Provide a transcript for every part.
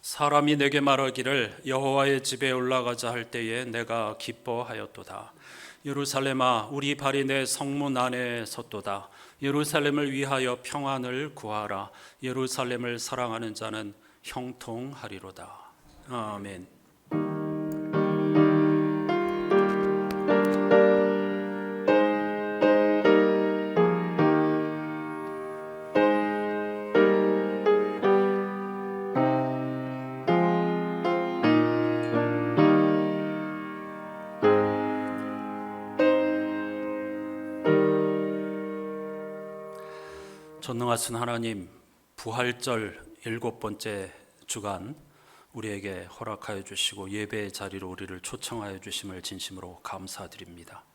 사람이 내게 말하기를 여호와의 집에 올라가자 할 때에 내가 기뻐하였도다. 예루살렘아, 우리 발이 내 성문 안에 섰도다. 예루살렘을 위하여 평안을 구하라. 예루살렘을 사랑하는 자는 형통하리로다. 아멘. 전능하신 하나님, 부활절 7번째 주간 우리에게 허락하여 주시고 예배의 자리로 우리를 초청하여 주심을 진심으로 감사드립니다.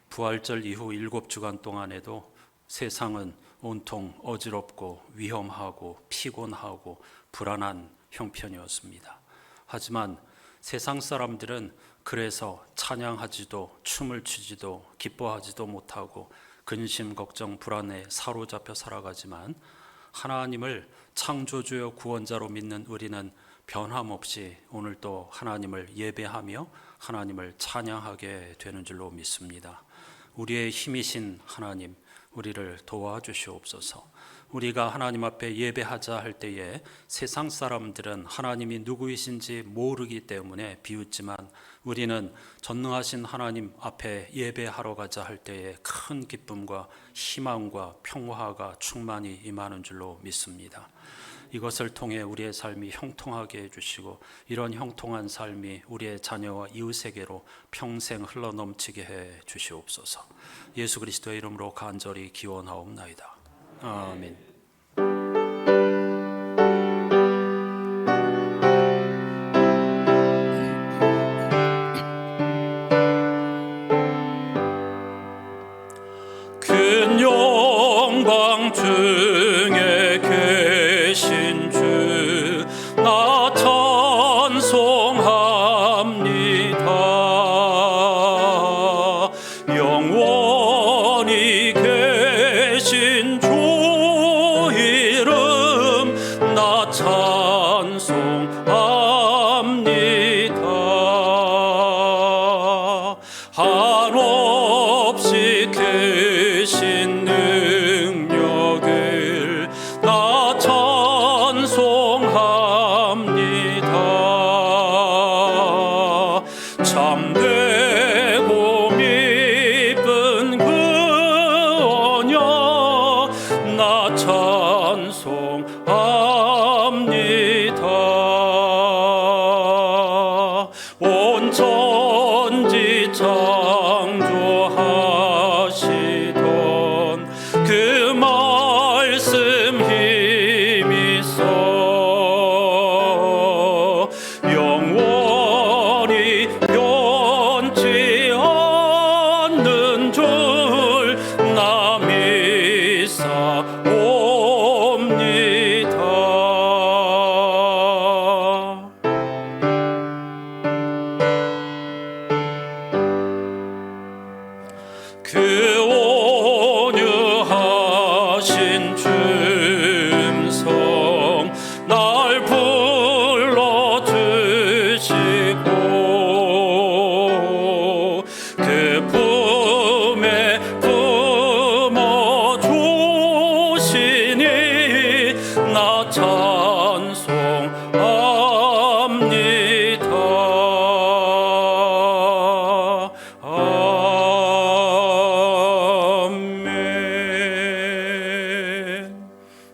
부활절 이후 7주간 동안에도 세상은 온통 어지럽고 위험하고 피곤하고 불안한 형편이었습니다. 하지만 세상 사람들은 그래서 찬양하지도 춤을 추지도 기뻐하지도 못하고 근심, 걱정, 불안에 사로잡혀 살아가지만 하나님을 창조주여 구원자로 믿는 우리는 변함없이 오늘도 하나님을 예배하며 하나님을 찬양하게 되는 줄로 믿습니다. 우리의 힘이신 하나님, 우리를 도와주시옵소서. 우리가 하나님 앞에 예배하자 할 때에 세상 사람들은 하나님이 누구이신지 모르기 때문에 비웃지만 우리는 전능하신 하나님 앞에 예배하러 가자 할 때에 큰 기쁨과 희망과 평화가 충만히 임하는 줄로 믿습니다. 이것을 통해 우리의 삶이 형통하게 해주시고 이런 형통한 삶이 우리의 자녀와 이웃에게로 평생 흘러넘치게 해 주시옵소서. 예수 그리스도의 이름으로 간절히 기원하옵나이다. 아멘. 큰 영광 중에 계신 주, 나 찬송합니다. 영원히 계신 주 이름 나 찬송합니다. 한없이 계신 능력을 나 찬송합니다. 참되고 미쁜 그 언약 나 찬송합니다. 온 천지 창조하시던 그 말씀 힘있어 영원히 변치 않는 줄 나 믿사옵니다. 그 온유하신 줌성 날 불러주시고 그 품에 품어주시니 나 찬송합니다.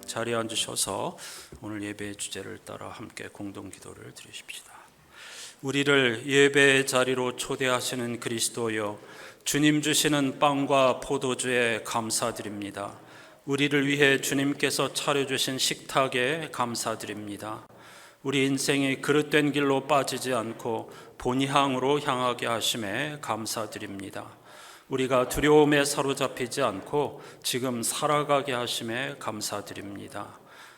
자리에 앉으셔서 오늘 예배의 주제를 따라 함께 공동 기도를 드리십시다. 우리를 예배의 자리로 초대하시는 그리스도여, 주님 주시는 빵과 포도주에 감사드립니다. 우리를 위해 주님께서 차려주신 식탁에 감사드립니다. 우리 인생이 그릇된 길로 빠지지 않고 본향으로 향하게 하심에 감사드립니다. 우리가 두려움에 사로잡히지 않고 지금 살아가게 하심에 감사드립니다.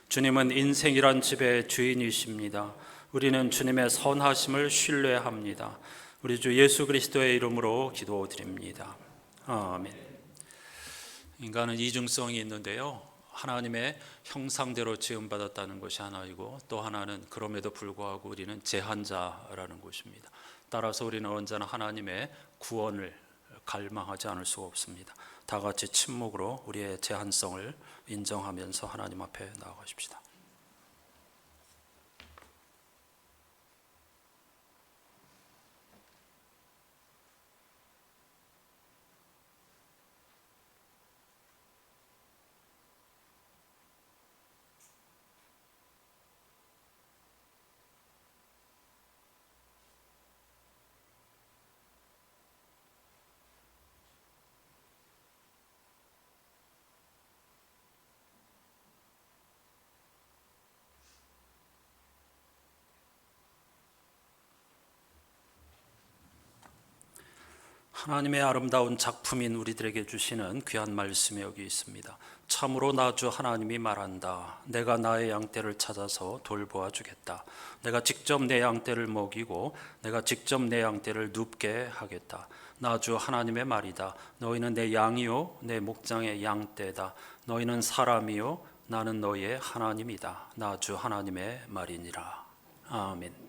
주님은 인생이란 집의 주인이십니다. 우리는 주님의 선하심을 신뢰합니다. 우리 주 예수 그리스도의 이름으로 기도드립니다. 아멘. 인간은 이중성이 있는데요, 하나님의 형상대로 지음받았다는 것이 하나이고, 또 하나는 그럼에도 불구하고 우리는 제한자라는 것입니다. 따라서 우리는 언제나 하나님의 구원을 갈망하지 않을 수가 없습니다. 다 같이 침묵으로 우리의 제한성을 인정하면서 하나님 앞에 나아가십시다. 하나님의 아름다운 작품인 우리들에게 주시는 귀한 말씀이 여기 있습니다. 참으로 나 주 하나님이 말한다. 내가 나의 양떼를 찾아서 돌보아 주겠다. 내가 직접 내 양떼를 먹이고 내가 직접 내 양떼를 눕게 하겠다. 나 주 하나님의 말이다. 너희는 내 양이요 내 목장의 양떼다. 너희는 사람이요 나는 너희의 하나님이다. 나 주 하나님의 말이니라. 아멘.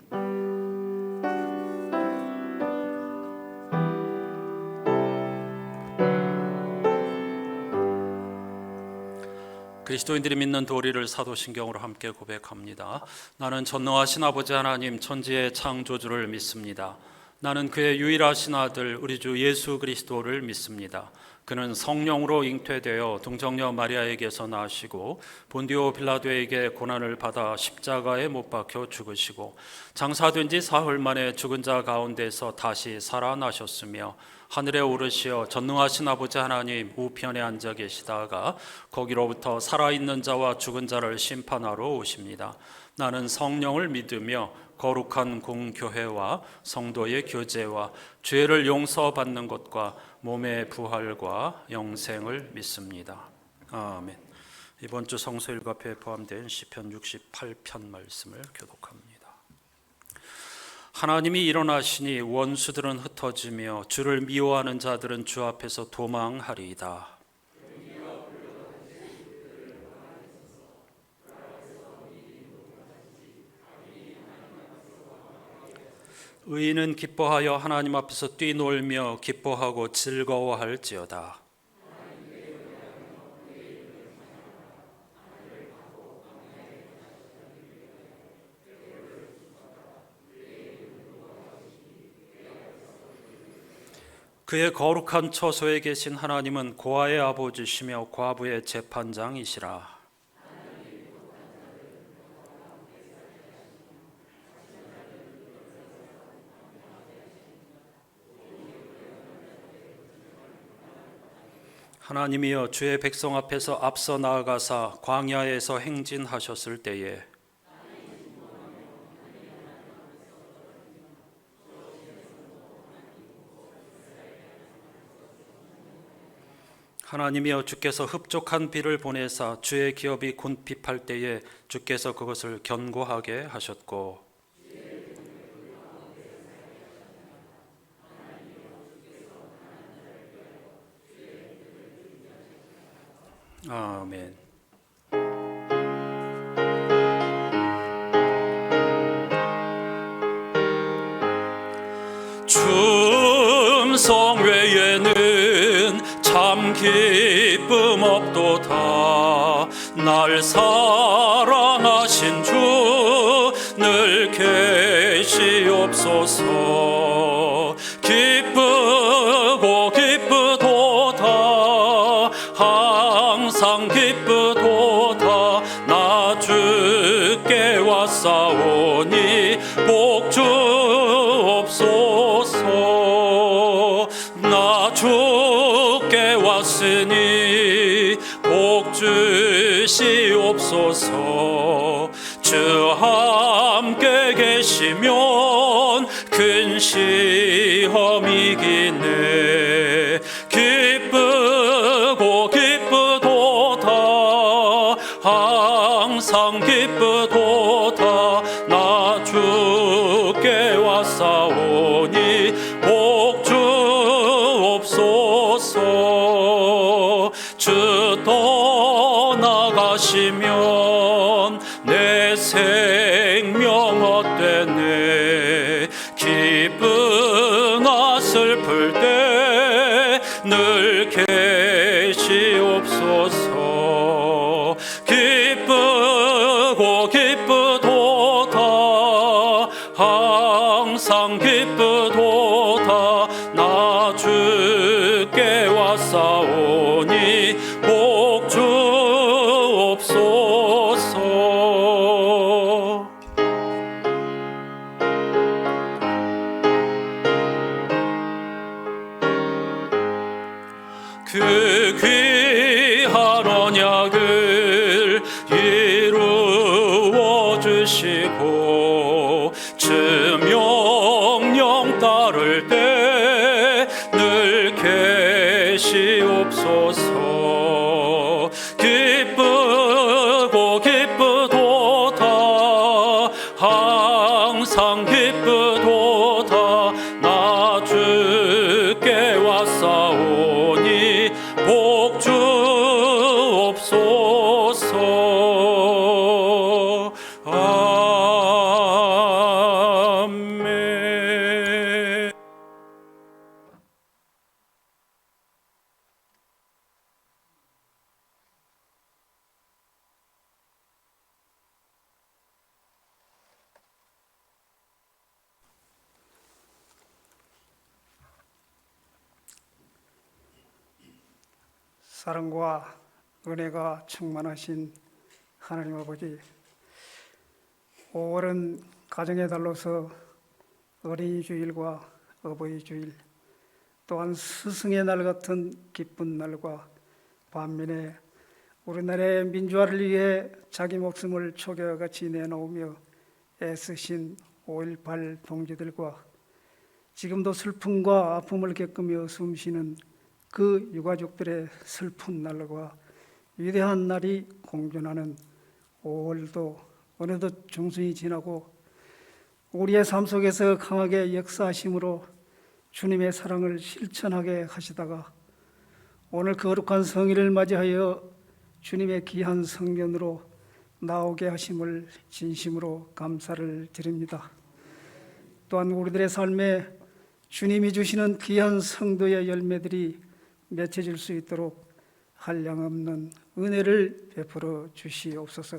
그리스도인들이 믿는 도리를 사도신경으로 함께 고백합니다. 나는 전능하신 아버지 하나님 천지의 창조주를 믿습니다. 나는 그의 유일하신 아들 우리 주 예수 그리스도를 믿습니다. 그는 성령으로 잉태되어 동정녀 마리아에게서 나시고 본디오 빌라도에게 고난을 받아 십자가에 못 박혀 죽으시고 장사된 지 사흘 만에 죽은 자 가운데서 다시 살아나셨으며 하늘에 오르시어 전능하신 아버지 하나님 우편에 앉아 계시다가 거기로부터 살아있는 자와 죽은 자를 심판하러 오십니다. 나는 성령을 믿으며 거룩한 공교회와 성도의 교제와 죄를 용서받는 것과 몸의 부활과 영생을 믿습니다. 아멘. 이번 주 성서일과표에 포함된 시편 68편 말씀을 교독합니다. 하나님이 일어나시니 원수들은 흩어지며 주를 미워하는 자들은 주 앞에서 도망하리이다. 의인은 기뻐하여 하나님 앞에서 뛰놀며 기뻐하고 즐거워할지어다. 그의 거룩한 처소에 계신 하나님은 고아의 아버지시며 과부의 재판장이시라. 하나님이여 주의 백성 앞에서 앞서 나아가사 광야에서 행진하셨을 때에 하나님이여 주께서 흡족한 비를 보내사 주의 기업이 곤핍할 때에 주께서 그것을 견고하게 하셨고 아멘. 춤성 외에는 참 기쁨 없도다. 날 사랑하신 주 늘 계시옵소서. 기쁘고 기쁘도다. 항상 기쁘도다. 나 주께 왔사오니 복 주옵소서. 나 주께 왔으니 복 주시옵소서. 주 함께 계시면 큰 시험 이기네. 기쁘고 기쁘도다. 항상 기쁘도다. 나 주께 왔사오니 복 주옵소서. 주 떠나가 헛되네. 기쁘나 슬플 때 늘 계시옵소서. 기쁘고 기쁘도다 항상 기쁘도다. 나 주께 왔사오니 복 주옵소서. 그 귀한 언약을 이루어 주시고 주 명령 따를 때 늘 계시옵소서. 기쁘고 기쁘도다 항상 기쁘도다. 나 주께 왔사오니 복 주옵소서. 아멘. 사랑과 은혜가 충만하신 하나님 아버지, 5월은 가정의 달로서 어린이 주일과 어버이 주일, 또한 스승의 날 같은 기쁜 날과 반면에 우리나라의 민주화를 위해 자기 목숨을 초계와같이 내놓으며 애쓰신 5.18 동지들과 지금도 슬픔과 아픔을 겪으며 숨쉬는 그 유가족들의 슬픈 날과 위대한 날이 공존하는 5월도 어느덧 중순이 지나고 우리의 삶 속에서 강하게 역사하심으로 주님의 사랑을 실천하게 하시다가 오늘 거룩한 성일을 맞이하여 주님의 귀한 성전으로 나오게 하심을 진심으로 감사를 드립니다. 또한 우리들의 삶에 주님이 주시는 귀한 성도의 열매들이 맺혀질 수 있도록 한량없는 은혜를 베풀어 주시옵소서.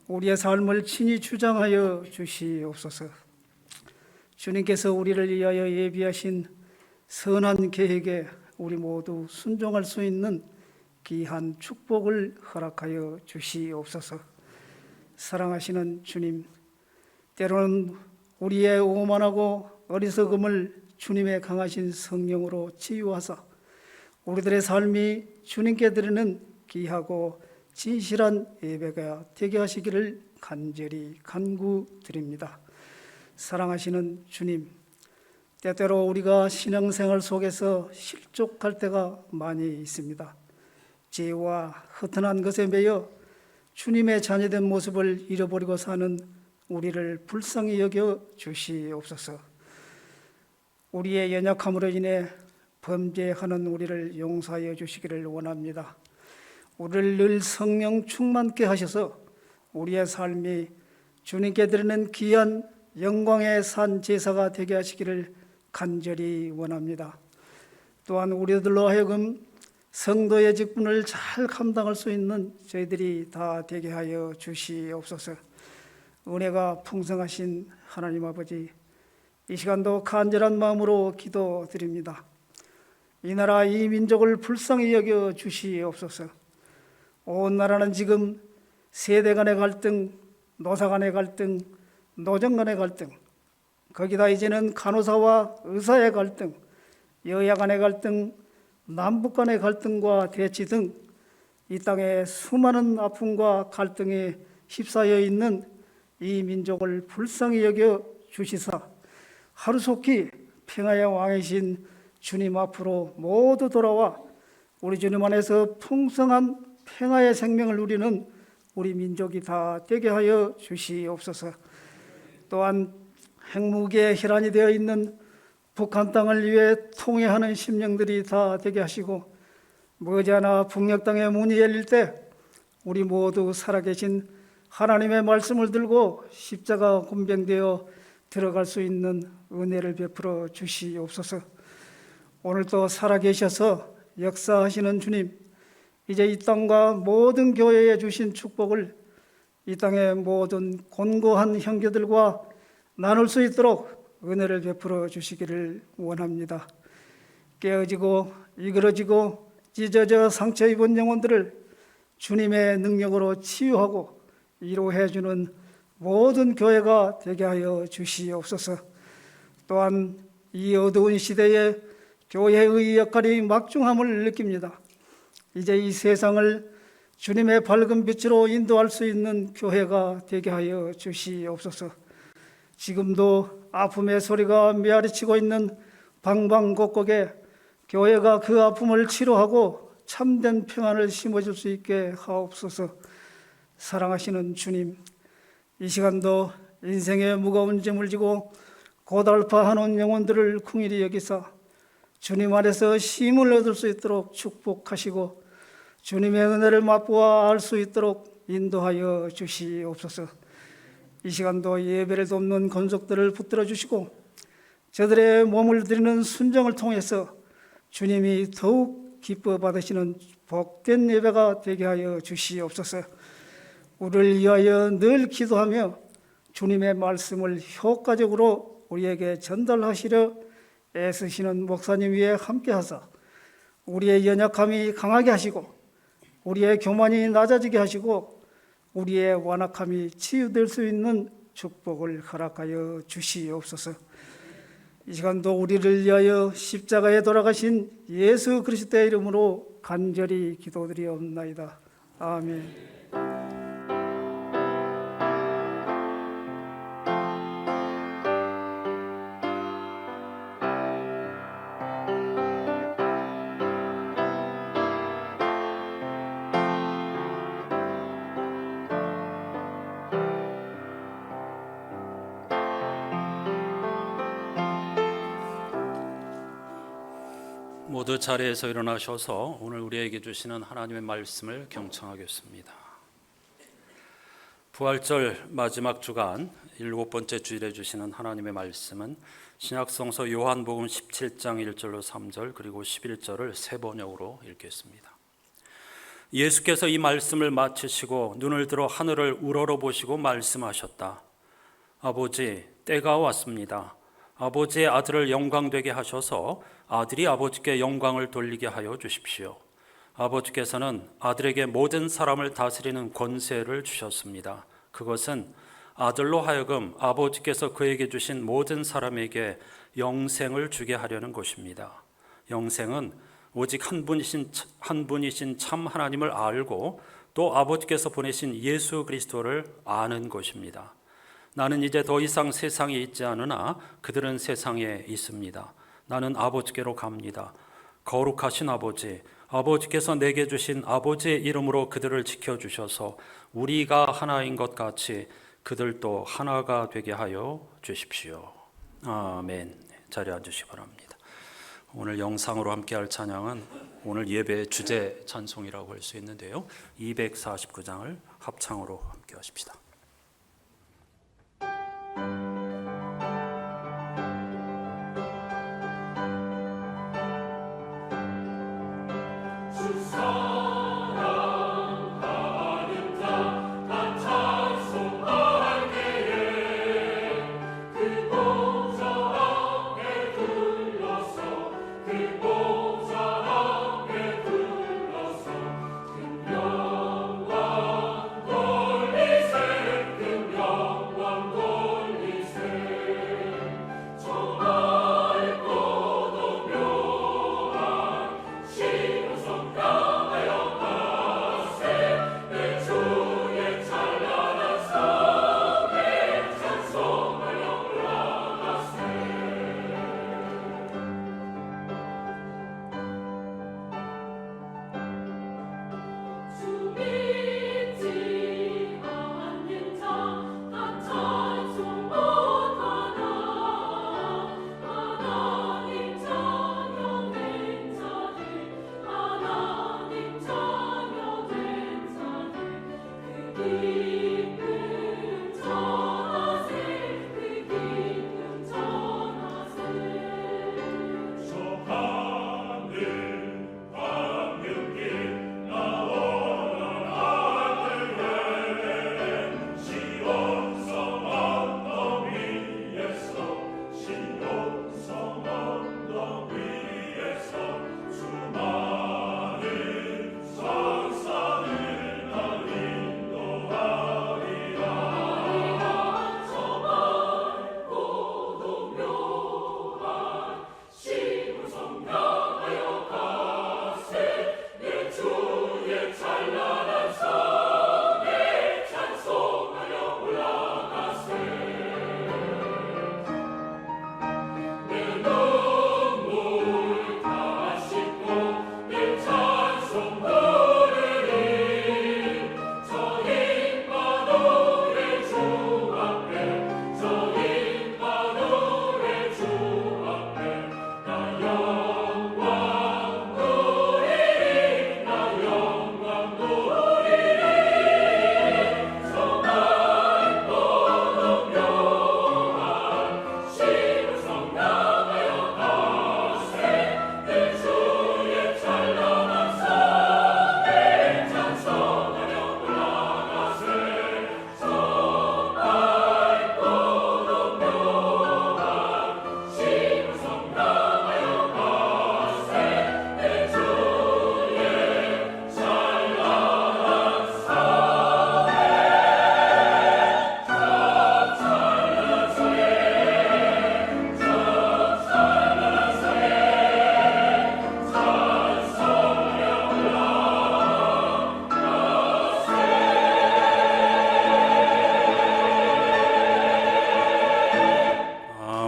우리의 삶을 친히 주장하여 주시옵소서. 주님께서 우리를 위하여 예비하신 선한 계획에 우리 모두 순종할 수 있는 귀한 축복을 허락하여 주시옵소서. 사랑하시는 주님, 때로는 우리의 오만하고 어리석음을 주님의 강하신 성령으로 치유하사 우리들의 삶이 주님께 드리는 귀하고 진실한 예배가 되게 하시기를 간절히 간구드립니다. 사랑하시는 주님, 때때로 우리가 신앙생활 속에서 실족할 때가 많이 있습니다. 죄와 허탄한 것에 매여 주님의 자녀된 모습을 잃어버리고 사는 우리를 불쌍히 여겨 주시옵소서. 우리의 연약함으로 인해 범죄하는 우리를 용서하여 주시기를 원합니다. 우리를 늘 성령 충만케 하셔서 우리의 삶이 주님께 드리는 귀한 영광의 산 제사가 되게 하시기를 간절히 원합니다. 또한 우리들로 하여금 성도의 직분을 잘 감당할 수 있는 저희들이 다 되게 하여 주시옵소서. 은혜가 풍성하신 하나님 아버지, 이 시간도 간절한 마음으로 기도드립니다. 이 나라 이 민족을 불쌍히 여겨 주시옵소서. 온 나라는 지금 세대 간의 갈등, 노사 간의 갈등, 노정 간의 갈등, 거기다 이제는 간호사와 의사의 갈등, 여야 간의 갈등, 남북 간의 갈등과 대치 등 이 땅에 수많은 아픔과 갈등에 휩싸여 있는 이 민족을 불쌍히 여겨 주시사 하루속히 평화의 왕이신 주님 앞으로 모두 돌아와 우리 주님 안에서 풍성한 평화의 생명을 누리는 우리 민족이 다 되게 하여 주시옵소서. 또한 핵무기에 혈안이 되어 있는 북한 땅을 위해 통회하는 심령들이 다 되게 하시고, 머지않아 북녘 땅의 문이 열릴 때 우리 모두 살아계신 하나님의 말씀을 들고 십자가 군병되어 들어갈 수 있는 은혜를 베풀어 주시옵소서. 오늘도 살아계셔서 역사하시는 주님, 이제 이 땅과 모든 교회에 주신 축복을 이 땅의 모든 곤고한 형제들과 나눌 수 있도록 은혜를 베풀어 주시기를 원합니다. 깨어지고 이그러지고 찢어져 상처 입은 영혼들을 주님의 능력으로 치유하고 위로해 주는 모든 교회가 되게 하여 주시옵소서. 또한 이 어두운 시대에 교회의 역할이 막중함을 느낍니다. 이제 이 세상을 주님의 밝은 빛으로 인도할 수 있는 교회가 되게 하여 주시옵소서. 지금도 아픔의 소리가 메아리치고 있는 방방곡곡에 교회가 그 아픔을 치료하고 참된 평안을 심어줄 수 있게 하옵소서. 사랑하시는 주님, 이 시간도 인생의 무거운 짐을 지고 고달파하는 영혼들을 긍휼히 여기사 주님 안에서 힘을 얻을 수 있도록 축복하시고 주님의 은혜를 맛보아 알 수 있도록 인도하여 주시옵소서. 이 시간도 예배를 돕는 권속들을 붙들어 주시고 저들의 몸을 드리는 순종을 통해서 주님이 더욱 기뻐 받으시는 복된 예배가 되게 하여 주시옵소서. 우리를 위하여 늘 기도하며 주님의 말씀을 효과적으로 우리에게 전달하시려 애쓰시는 목사님 위에 함께하사 우리의 연약함이 강하게 하시고 우리의 교만이 낮아지게 하시고 우리의 완악함이 치유될 수 있는 축복을 허락하여 주시옵소서. 이 시간도 우리를 위하여 십자가에 돌아가신 예수 그리스도의 이름으로 간절히 기도드리옵나이다. 아멘. 모두 자리에서 일어나셔서 오늘 우리에게 주시는 하나님의 말씀을 경청하겠습니다. 부활절 마지막 주간 7번째 주일에 주시는 하나님의 말씀은 신약성서 요한복음 17장 1절로 3절 그리고 11절을 세 번역으로 읽겠습니다. 예수께서 이 말씀을 마치시고 눈을 들어 하늘을 우러러보시고 말씀하셨다. 아버지, 때가 왔습니다. 아버지의 아들을 영광되게 하셔서 아들이 아버지께 영광을 돌리게 하여 주십시오. 아버지께서는 아들에게 모든 사람을 다스리는 권세를 주셨습니다. 그것은 아들로 하여금 아버지께서 그에게 주신 모든 사람에게 영생을 주게 하려는 것입니다. 영생은 오직 한 분이신 참 하나님을 알고 또 아버지께서 보내신 예수 그리스도를 아는 것입니다. 나는 이제 더 이상 세상에 있지 않으나 그들은 세상에 있습니다. 나는 아버지께로 갑니다. 거룩하신 아버지, 아버지께서 내게 주신 아버지의 이름으로 그들을 지켜주셔서 우리가 하나인 것 같이 그들도 하나가 되게 하여 주십시오. 아멘. 자리에 앉으시기 바랍니다. 오늘 영상으로 함께할 찬양은 오늘 예배의 주제 찬송이라고 할 수 있는데요. 249장을 합창으로 함께 하십시다. 영광 돌리세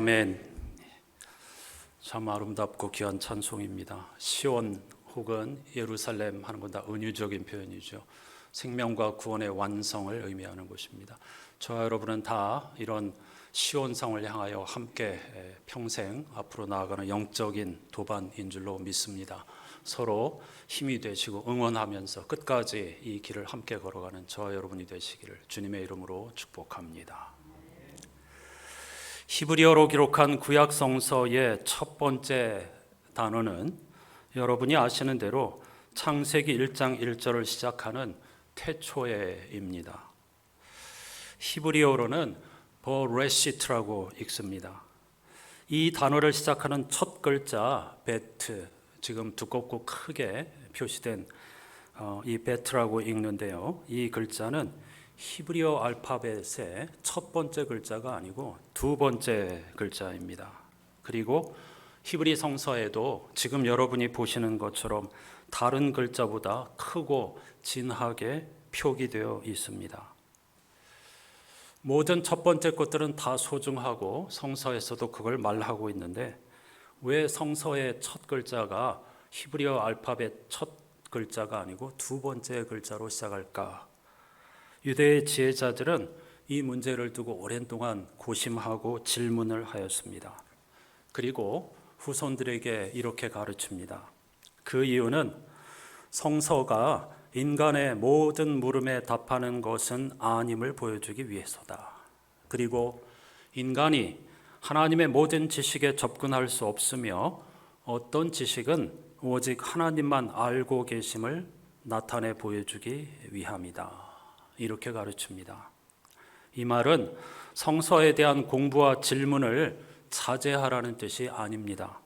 아멘. 참 아름답고 귀한 찬송입니다. 시온 혹은 예루살렘 하는 건 다 은유적인 표현이죠. 생명과 구원의 완성을 의미하는 것입니다. 저와 여러분은 다 이런 시온성을 향하여 함께 평생 앞으로 나아가는 영적인 도반인 줄로 믿습니다. 서로 힘이 되시고 응원하면서 끝까지 이 길을 함께 걸어가는 저와 여러분이 되시기를 주님의 이름으로 축복합니다. 히브리어로 기록한 구약 성서의 첫 번째 단어는 여러분이 아시는 대로 창세기 1장 1절을 시작하는 태초에입니다. 히브리어로는 버레시트라고 읽습니다. 이 단어를 시작하는 첫 글자 베트, 지금 두껍고 크게 표시된 이 베트라고 읽는데요. 이 글자는 히브리어 알파벳의 첫 번째 글자가 아니고 두 번째 글자입니다. 그리고 히브리 성서에도 지금 여러분이 보시는 것처럼 다른 글자보다 크고 진하게 표기되어 있습니다. 모든 첫 번째 것들은 다 소중하고 성서에서도 그걸 말하고 있는데 왜 성서의 첫 글자가 히브리어 알파벳 첫 글자가 아니고 두 번째 글자로 시작할까? 유대의 지혜자들은 이 문제를 두고 오랜 동안 고심하고 질문을 하였습니다. 그리고 후손들에게 이렇게 가르칩니다. 그 이유는 성서가 인간의 모든 물음에 답하는 것은 아님을 보여주기 위해서다. 그리고 인간이 하나님의 모든 지식에 접근할 수 없으며 어떤 지식은 오직 하나님만 알고 계심을 나타내 보여주기 위함이다. 이렇게 가르칩니다. 이 말은 성서에 대한 공부와 질문을 자제하라는 뜻이 아닙니다.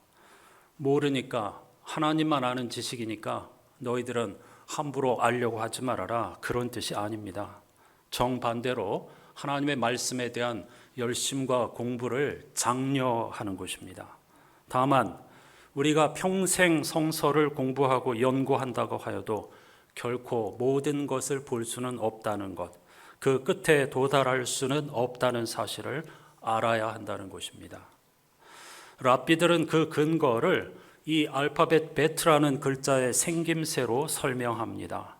모르니까 하나님만 아는 지식이니까 너희들은 함부로 알려고 하지 말아라, 그런 뜻이 아닙니다. 정반대로 하나님의 말씀에 대한 열심과 공부를 장려하는 것입니다. 다만 우리가 평생 성서를 공부하고 연구한다고 하여도 결코 모든 것을 볼 수는 없다는 것, 그 끝에 도달할 수는 없다는 사실을 알아야 한다는 것입니다. 랍비들은 그 근거를 이 알파벳 베트라는 글자의 생김새로 설명합니다.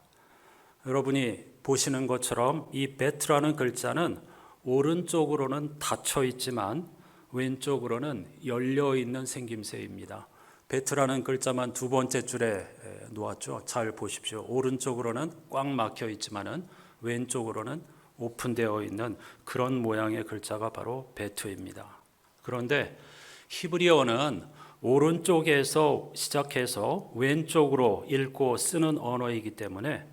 여러분이 보시는 것처럼 이 베트라는 글자는 오른쪽으로는 닫혀 있지만 왼쪽으로는 열려 있는 생김새입니다. 베트라는 글자만 두 번째 줄에 놓았죠. 잘 보십시오. 오른쪽으로는 꽉 막혀 있지만은 왼쪽으로는 오픈되어 있는 그런 모양의 글자가 바로 베트입니다. 그런데 히브리어는 오른쪽에서 시작해서 왼쪽으로 읽고 쓰는 언어이기 때문에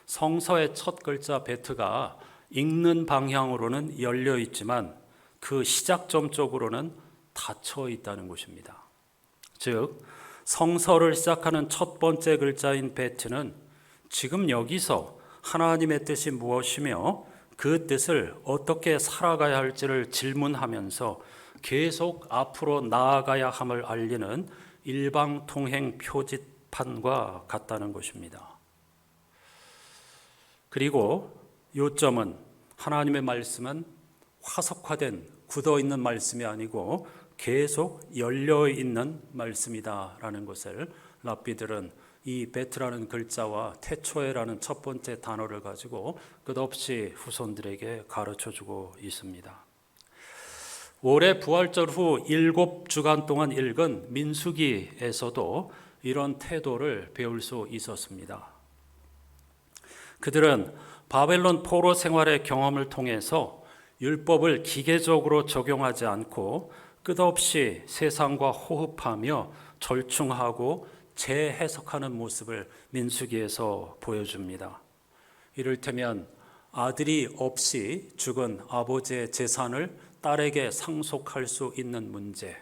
성서의 첫 글자 베트가 읽는 방향으로는 열려 있지만 그 시작점 쪽으로는 닫혀 있다는 것입니다. 즉 성서를 시작하는 첫 번째 글자인 베트는 지금 여기서 하나님의 뜻이 무엇이며 그 뜻을 어떻게 살아가야 할지를 질문하면서 계속 앞으로 나아가야 함을 알리는 일방통행 표지판과 같다는 것입니다. 그리고 요점은 하나님의 말씀은 화석화된 굳어있는 말씀이 아니고 계속 열려있는 말씀이다라는 것을 랍비들은 이 베트라는 글자와 태초에라는 첫 번째 단어를 가지고 끝없이 후손들에게 가르쳐주고 있습니다. 올해 부활절 후 7주간 동안 읽은 민수기에서도 이런 태도를 배울 수 있었습니다. 그들은 바벨론 포로 생활의 경험을 통해서 율법을 기계적으로 적용하지 않고 끝없이 세상과 호흡하며 절충하고 재해석하는 모습을 민수기에서 보여줍니다. 이를테면 아들이 없이 죽은 아버지의 재산을 딸에게 상속할 수 있는 문제,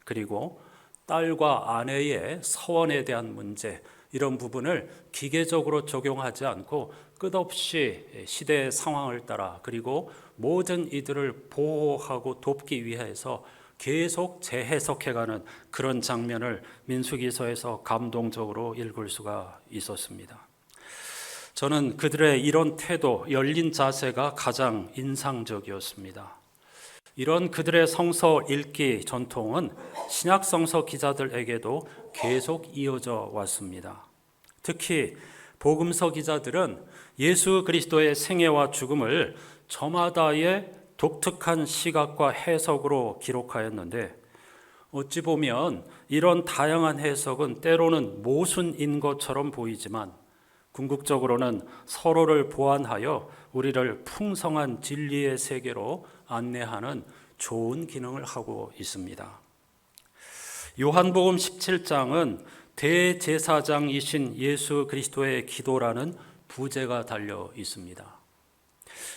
그리고 딸과 아내의 서원에 대한 문제, 이런 부분을 기계적으로 적용하지 않고 끝없이 시대의 상황을 따라 그리고 모든 이들을 보호하고 돕기 위해서 계속 재해석해가는 그런 장면을 민수기서에서 감동적으로 읽을 수가 있었습니다. 저는 그들의 이런 태도, 열린 자세가 가장 인상적이었습니다. 이런 그들의 성서 읽기 전통은 신약 성서 기자들에게도 계속 이어져 왔습니다. 특히 복음서 기자들은 예수 그리스도의 생애와 죽음을 저마다의 독특한 시각과 해석으로 기록하였는데, 어찌 보면 이런 다양한 해석은 때로는 모순인 것처럼 보이지만 궁극적으로는 서로를 보완하여 우리를 풍성한 진리의 세계로 안내하는 좋은 기능을 하고 있습니다. 요한복음 17장은 대제사장이신 예수 그리스도의 기도라는 부제가 달려 있습니다.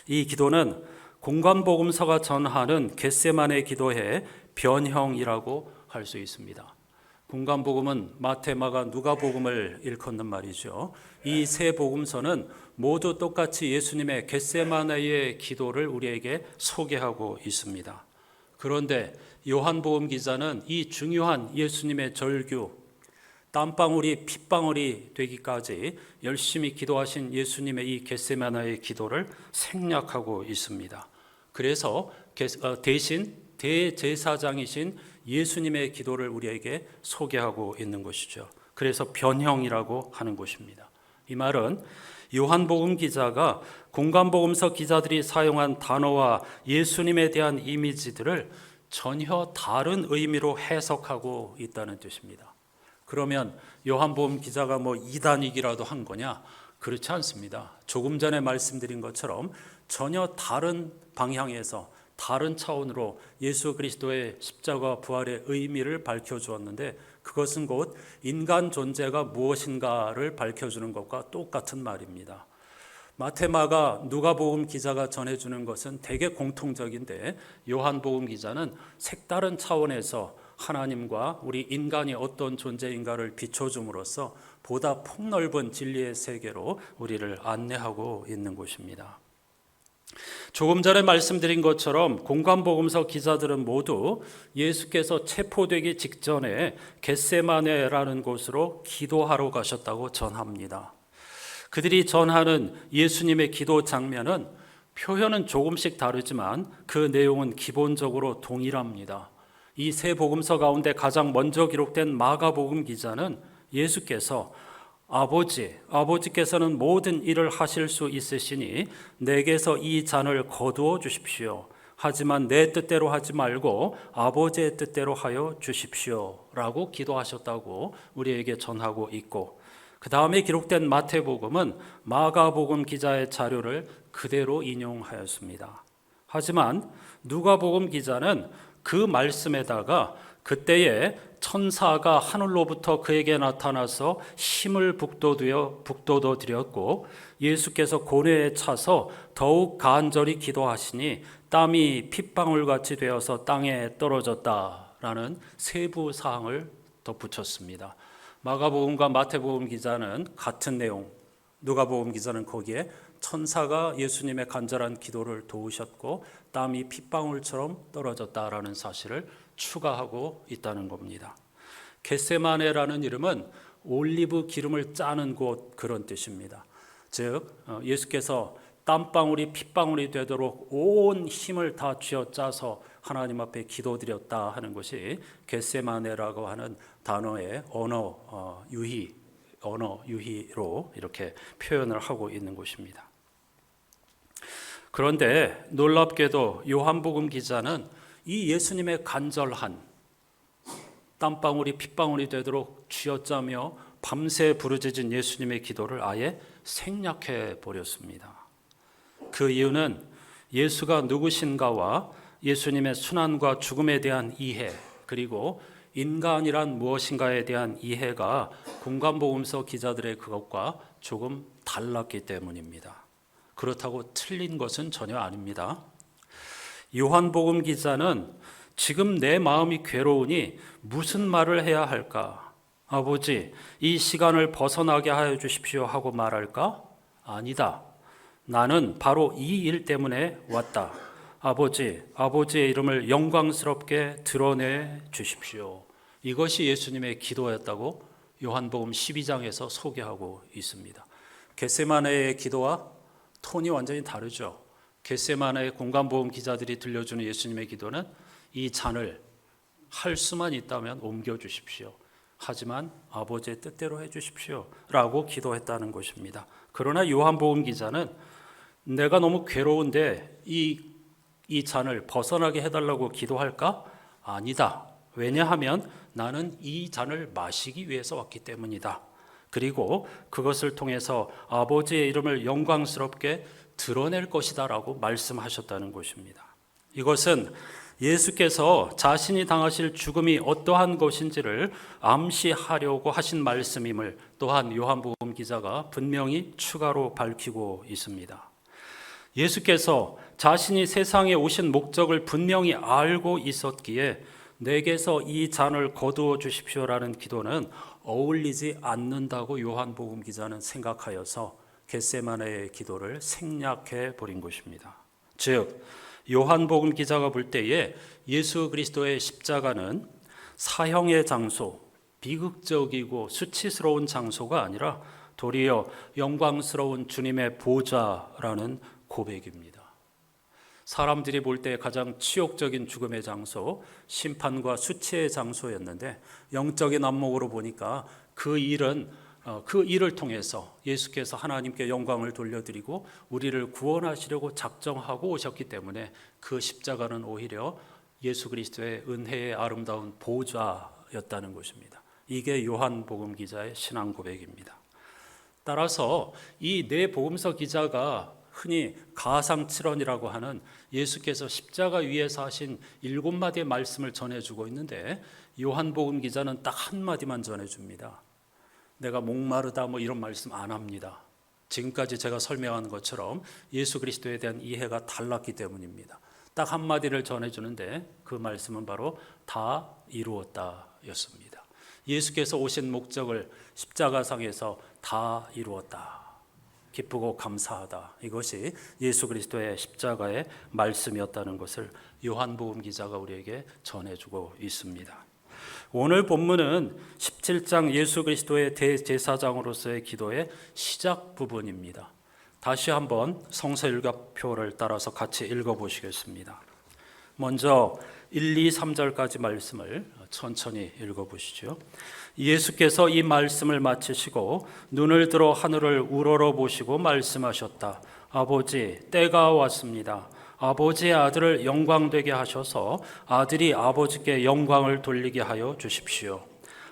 이 기도는 공관복음서가 전하는 겟세마네 기도의 변형이라고 할 수 있습니다. 공관복음은 마태, 마가, 누가복음을 일컫는 말이죠. 이 세 복음서는 모두 똑같이 예수님의 겟세마네의 기도를 우리에게 소개하고 있습니다. 그런데 요한복음 기자는 이 중요한 예수님의 절규, 땀방울이 핏방울이 되기까지 열심히 기도하신 예수님의 이 겟세마네의 기도를 생략하고 있습니다. 그래서 대신 대제사장이신 예수님의 기도를 우리에게 소개하고 있는 것이죠. 그래서 변형이라고 하는 것입니다. 이 말은 요한복음 기자가 공관복음서 기자들이 사용한 단어와 예수님에 대한 이미지들을 전혀 다른 의미로 해석하고 있다는 뜻입니다. 그러면 요한복음 기자가 이단이기라도 한 거냐? 그렇지 않습니다. 조금 전에 말씀드린 것처럼 전혀 다른 방향에서 다른 차원으로 예수 그리스도의 십자가 부활의 의미를 밝혀주었는데, 그것은 곧 인간 존재가 무엇인가를 밝혀주는 것과 똑같은 말입니다. 마태, 마가, 누가복음 기자가 전해주는 것은 되게 공통적인데, 요한복음 기자는 색다른 차원에서 하나님과 우리 인간이 어떤 존재인가를 비춰줌으로써 보다 폭넓은 진리의 세계로 우리를 안내하고 있는 것입니다. 조금 전에 말씀드린 것처럼 공관복음서 기자들은 모두 예수께서 체포되기 직전에 겟세마네라는 곳으로 기도하러 가셨다고 전합니다. 그들이 전하는 예수님의 기도 장면은 표현은 조금씩 다르지만 그 내용은 기본적으로 동일합니다. 이 세 복음서 가운데 가장 먼저 기록된 마가복음 기자는 예수께서 아버지께서는 모든 일을 하실 수 있으시니 내게서 이 잔을 거두어 주십시오. 하지만 내 뜻대로 하지 말고 아버지의 뜻대로 하여 주십시오 라고 기도하셨다고 우리에게 전하고 있고, 그 다음에 기록된 마태복음은 마가복음 기자의 자료를 그대로 인용하였습니다. 하지만 누가복음 기자는 그 말씀에다가 그때에 천사가 하늘로부터 그에게 나타나서 힘을 북돋워 드렸고 예수께서 고뇌에 차서 더욱 간절히 기도하시니 땀이 핏방울같이 되어서 땅에 떨어졌다라는 세부 사항을 덧붙였습니다. 마가복음과 마태복음 기자는 같은 내용, 누가복음 기자는 거기에 천사가 예수님의 간절한 기도를 도우셨고 땀이 핏방울처럼 떨어졌다라는 사실을 추가하고 있다는 겁니다. 겟세마네라는 이름은 올리브 기름을 짜는 곳, 그런 뜻입니다. 즉 예수께서 땀방울이 핏방울이 되도록 온 힘을 다 쥐어짜서 하나님 앞에 기도드렸다 하는 것이 겟세마네라고 하는 단어의 언어 유희로 이렇게 표현을 하고 있는 것입니다. 그런데 놀랍게도 요한복음 기자는 이 예수님의 간절한 땀방울이 핏방울이 되도록 쥐어짜며 밤새 부르짖은 예수님의 기도를 아예 생략해 버렸습니다. 그 이유는 예수가 누구신가와 예수님의 순환과 죽음에 대한 이해, 그리고 인간이란 무엇인가에 대한 이해가 공관복음서 기자들의 그것과 조금 달랐기 때문입니다. 그렇다고 틀린 것은 전혀 아닙니다. 요한복음 기자는 지금 내 마음이 괴로우니 무슨 말을 해야 할까? 아버지, 이 시간을 벗어나게 하여 주십시오 하고 말할까? 아니다. 나는 바로 이 일 때문에 왔다. 아버지의 이름을 영광스럽게 드러내 주십시오. 이것이 예수님의 기도였다고 요한복음 12장에서 소개하고 있습니다. 겟세마네의 기도와 톤이 완전히 다르죠. 겟세마네의 공간보험 기자들이 들려주는 예수님의 기도는 이 잔을 할 수만 있다면 옮겨 주십시오. 하지만 아버지의 뜻대로 해 주십시오 라고 기도했다는 것입니다. 그러나 요한복음 기자는 내가 너무 괴로운데 이 잔을 벗어나게 해달라고 기도할까? 아니다. 왜냐하면 나는 이 잔을 마시기 위해서 왔기 때문이다. 그리고 그것을 통해서 아버지의 이름을 영광스럽게 드러낼 것이다 라고 말씀하셨다는 것입니다. 이것은 예수께서 자신이 당하실 죽음이 어떠한 것인지를 암시하려고 하신 말씀임을 또한 요한복음 기자가 분명히 추가로 밝히고 있습니다. 예수께서 자신이 세상에 오신 목적을 분명히 알고 있었기에 내게서 이 잔을 거두어 주십시오라는 기도는 어울리지 않는다고 요한복음 기자는 생각하여서 겟세마네의 기도를 생략해 버린 것입니다. 즉 요한복음 기자가 볼 때에 예수 그리스도의 십자가는 사형의 장소, 비극적이고 수치스러운 장소가 아니라 도리어 영광스러운 주님의 보좌라는 고백입니다. 사람들이 볼 때 가장 치욕적인 죽음의 장소, 심판과 수치의 장소였는데 영적인 안목으로 보니까 그 일을 통해서 예수께서 하나님께 영광을 돌려드리고 우리를 구원하시려고 작정하고 오셨기 때문에 그 십자가는 오히려 예수 그리스도의 은혜의 아름다운 보좌였다는 것입니다. 이게 요한복음 기자의 신앙 고백입니다. 따라서 이 네 복음서 기자가 흔히 가상칠언이라고 하는 예수께서 십자가 위에서 하신 7마디의 말씀을 전해주고 있는데 요한복음 기자는 딱 한마디만 전해줍니다. 내가 목마르다 뭐 이런 말씀 안 합니다. 지금까지 제가 설명한 것처럼 예수 그리스도에 대한 이해가 달랐기 때문입니다. 딱 한마디를 전해주는데 그 말씀은 바로 다 이루었다 였습니다. 예수께서 오신 목적을 십자가상에서 다 이루었다. 기쁘고 감사하다. 이것이 예수 그리스도의 십자가의 말씀이었다는 것을 요한복음 기자가 우리에게 전해주고 있습니다. 오늘 본문은 17장 예수 그리스도의 대제사장으로서의 기도의 시작 부분입니다. 다시 한번 성서일가표를 따라서 같이 읽어보시겠습니다. 먼저 1, 2, 3절까지 말씀을 천천히 읽어보시죠. 예수께서 이 말씀을 마치시고 눈을 들어 하늘을 우러러 보시고 말씀하셨다. 아버지, 때가 왔습니다. 아버지의 아들을 영광되게 하셔서 아들이 아버지께 영광을 돌리게 하여 주십시오.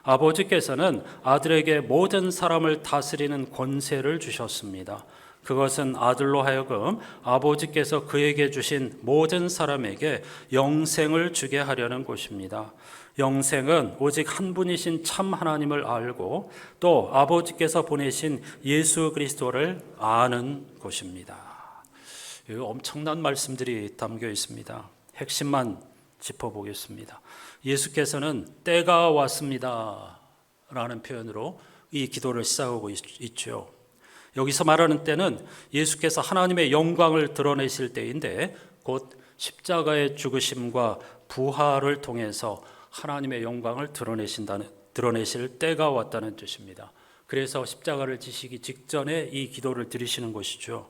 아버지께서는 아들에게 모든 사람을 다스리는 권세를 주셨습니다. 그것은 아들로 하여금 아버지께서 그에게 주신 모든 사람에게 영생을 주게 하려는 것입니다. 영생은 오직 한 분이신 참 하나님을 알고 또 아버지께서 보내신 예수 그리스도를 아는 것입니다. 여기 엄청난 말씀들이 담겨 있습니다. 핵심만 짚어보겠습니다. 예수께서는 때가 왔습니다 라는 표현으로 이 기도를 시작하고 있죠. 여기서 말하는 때는 예수께서 하나님의 영광을 드러내실 때인데 곧 십자가의 죽으심과 부활을 통해서 하나님의 영광을 드러내실 때가 왔다는 뜻입니다. 그래서 십자가를 지시기 직전에 이 기도를 드리시는 것이죠.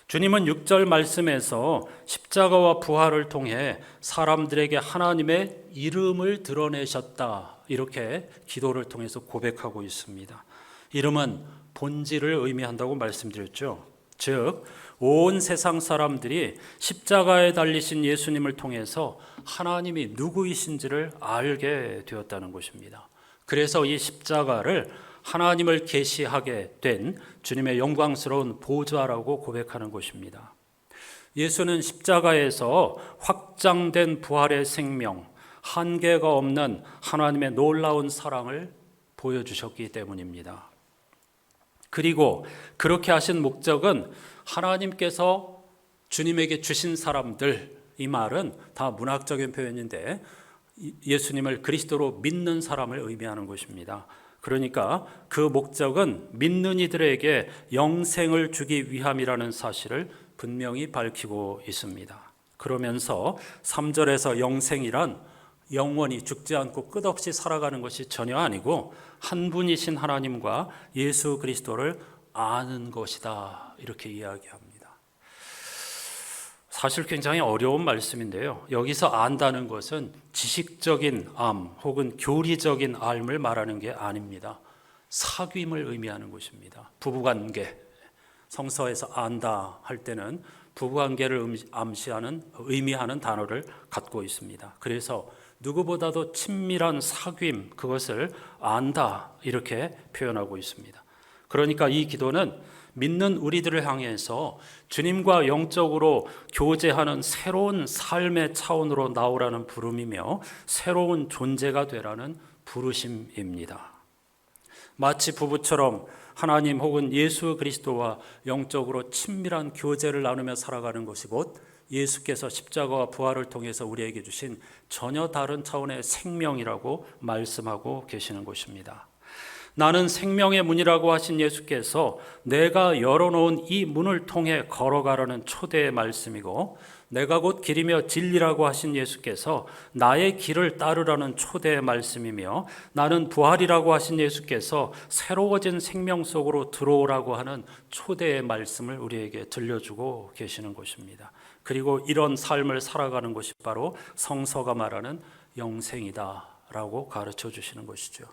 주님은 6절 말씀에서 십자가와 부활을 통해 사람들에게 하나님의 이름을 드러내셨다. 이렇게 기도를 통해서 고백하고 있습니다. 이름은 본질을 의미한다고 말씀드렸죠. 즉, 온 세상 사람들이 십자가에 달리신 예수님을 통해서 하나님이 누구이신지를 알게 되었다는 것입니다. 그래서 이 십자가를 하나님을 계시하게 된 주님의 영광스러운 보좌라고 고백하는 것입니다. 예수는 십자가에서 확장된 부활의 생명, 한계가 없는 하나님의 놀라운 사랑을 보여주셨기 때문입니다. 그리고 그렇게 하신 목적은 하나님께서 주님에게 주신 사람들, 이 말은 다 문학적인 표현인데 예수님을 그리스도로 믿는 사람을 의미하는 것입니다. 그러니까 그 목적은 믿는 이들에게 영생을 주기 위함이라는 사실을 분명히 밝히고 있습니다. 그러면서 3절에서 영생이란 영원히 죽지 않고 끝없이 살아가는 것이 전혀 아니고 한 분이신 하나님과 예수 그리스도를 아는 것이다. 이렇게 이야기합니다. 사실 굉장히 어려운 말씀인데요. 여기서 안다는 것은 지식적인 암 혹은 교리적인 암을 말하는 게 아닙니다. 사귐을 의미하는 것입니다. 부부관계, 성서에서 안다 할 때는 부부관계를 의미하는 단어를 갖고 있습니다. 그래서 누구보다도 친밀한 사귐, 그것을 안다 이렇게 표현하고 있습니다. 그러니까 이 기도는 믿는 우리들을 향해서 주님과 영적으로 교제하는 새로운 삶의 차원으로 나오라는 부름이며 새로운 존재가 되라는 부르심입니다. 마치 부부처럼 하나님 혹은 예수 그리스도와 영적으로 친밀한 교제를 나누며 살아가는 것이 곧 예수께서 십자가와 부활을 통해서 우리에게 주신 전혀 다른 차원의 생명이라고 말씀하고 계시는 것입니다. 나는 생명의 문이라고 하신 예수께서 내가 열어놓은 이 문을 통해 걸어가라는 초대의 말씀이고, 내가 곧 길이며 진리라고 하신 예수께서 나의 길을 따르라는 초대의 말씀이며, 나는 부활이라고 하신 예수께서 새로워진 생명 속으로 들어오라고 하는 초대의 말씀을 우리에게 들려주고 계시는 것입니다. 그리고 이런 삶을 살아가는 것이 바로 성서가 말하는 영생이다라고 가르쳐 주시는 것이죠.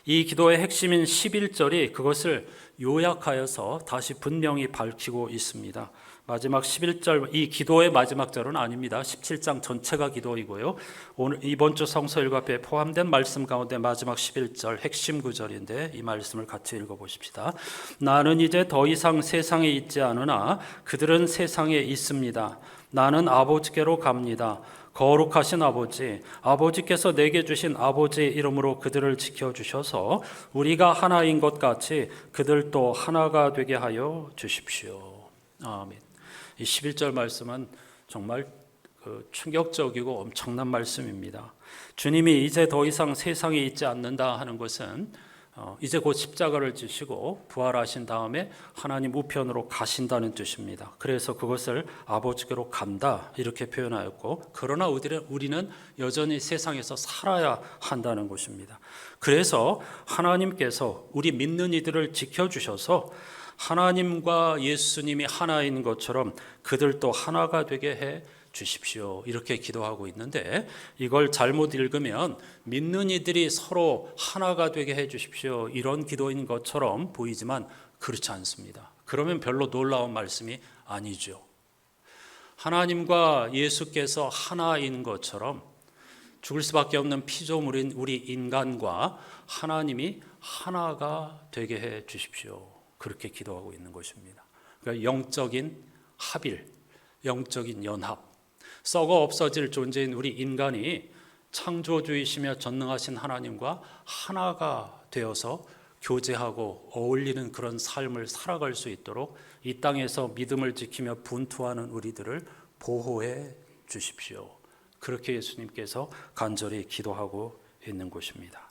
이 기도의 핵심인 11절이 그것을 요약하여서 다시 분명히 밝히고 있습니다. 마지막 11절, 이 기도의 마지막 절은 아닙니다. 17장 전체가 기도이고요. 오늘 이번 주 성서 일과표에 포함된 말씀 가운데 마지막 11절 핵심 구절인데 이 말씀을 같이 읽어보십시다. 나는 이제 더 이상 세상에 있지 않으나 그들은 세상에 있습니다. 나는 아버지께로 갑니다. 거룩하신 아버지, 아버지께서 내게 주신 아버지의 이름으로 그들을 지켜주셔서 우리가 하나인 것 같이 그들도 하나가 되게 하여 주십시오. 아멘. 이 11절 말씀은 정말 충격적이고 엄청난 말씀입니다. 주님이 이제 더 이상 세상에 있지 않는다 하는 것은 이제 곧 십자가를 지시고 부활하신 다음에 하나님 우편으로 가신다는 뜻입니다. 그래서 그것을 아버지께로 간다 이렇게 표현하였고, 그러나 우리는 여전히 세상에서 살아야 한다는 것입니다. 그래서 하나님께서 우리 믿는 이들을 지켜주셔서 하나님과 예수님이 하나인 것처럼 그들도 하나가 되게 해 주십시오. 이렇게 기도하고 있는데, 이걸 잘못 읽으면 믿는 이들이 서로 하나가 되게 해 주십시오, 이런 기도인 것처럼 보이지만 그렇지 않습니다. 그러면 별로 놀라운 말씀이 아니죠. 하나님과 예수께서 하나인 것처럼 죽을 수밖에 없는 피조물인 우리 인간과 하나님이 하나가 되게 해 주십시오. 그렇게 기도하고 있는 것입니다. 그러니까 영적인 합일, 영적인 연합, 썩어 없어질 존재인 우리 인간이 창조주이시며 전능하신 하나님과 하나가 되어서 교제하고 어울리는 그런 삶을 살아갈 수 있도록 이 땅에서 믿음을 지키며 분투하는 우리들을 보호해 주십시오. 그렇게 예수님께서 간절히 기도하고 있는 것입니다.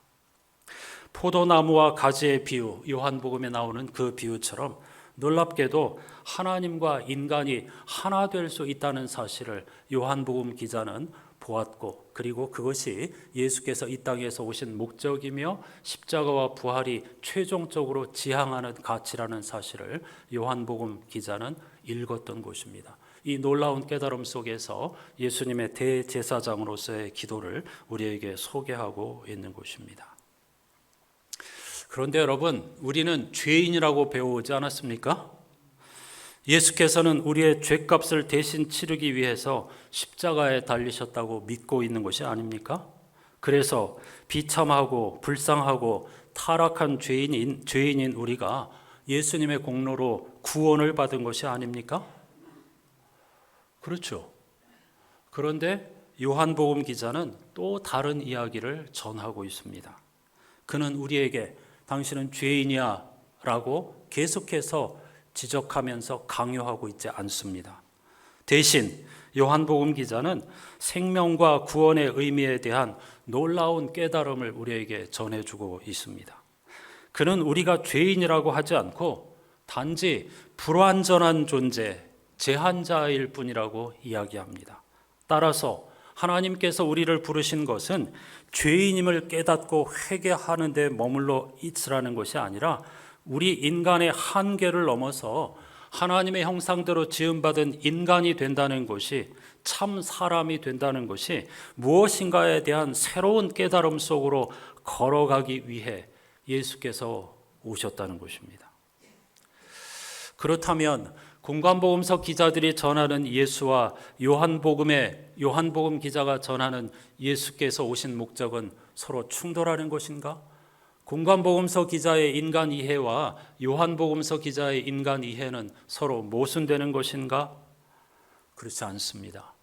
포도나무와 가지의 비유, 요한복음에 나오는 그 비유처럼 놀랍게도 하나님과 인간이 하나 될 수 있다는 사실을 요한복음 기자는 보았고, 그리고 그것이 예수께서 이 땅에서 오신 목적이며 십자가와 부활이 최종적으로 지향하는 가치라는 사실을 요한복음 기자는 읽었던 것입니다. 이 놀라운 깨달음 속에서 예수님의 대제사장으로서의 기도를 우리에게 소개하고 있는 것입니다. 그런데 여러분, 우리는 죄인이라고 배워오지 않았습니까? 예수께서는 우리의 죄값을 대신 치르기 위해서 십자가에 달리셨다고 믿고 있는 것이 아닙니까? 그래서 비참하고 불쌍하고 타락한 죄인인 우리가 예수님의 공로로 구원을 받은 것이 아닙니까? 그렇죠. 그런데 요한복음 기자는 또 다른 이야기를 전하고 있습니다. 그는 우리에게 당신은 죄인이야 라고 계속해서 지적하면서 강요하고 있지 않습니다. 대신 요한복음 기자는 생명과 구원의 의미에 대한 놀라운 깨달음을 우리에게 전해주고 있습니다. 그는 우리가 죄인이라고 하지 않고 단지 불완전한 존재, 제한자일 뿐이라고 이야기합니다. 따라서 하나님께서 우리를 부르신 것은 죄인임을 깨닫고 회개하는 데 머물러 있으라는 것이 아니라 우리 인간의 한계를 넘어서 하나님의 형상대로 지음받은 인간이 된다는 것이, 참 사람이 된다는 것이 무엇인가에 대한 새로운 깨달음 속으로 걸어가기 위해 예수께서 오셨다는 것입니다. 그렇다면 공관복음서 기자들이 전하는 예수와 요한복음 기자가 전하는 예수께서 오신 목적은 서로 충돌하는 것인가? 공관복음서 기자의 인간 이해와 요한복음서 기자의 인간 이해는 서로 모순되는 것인가? 그렇지 않습니다.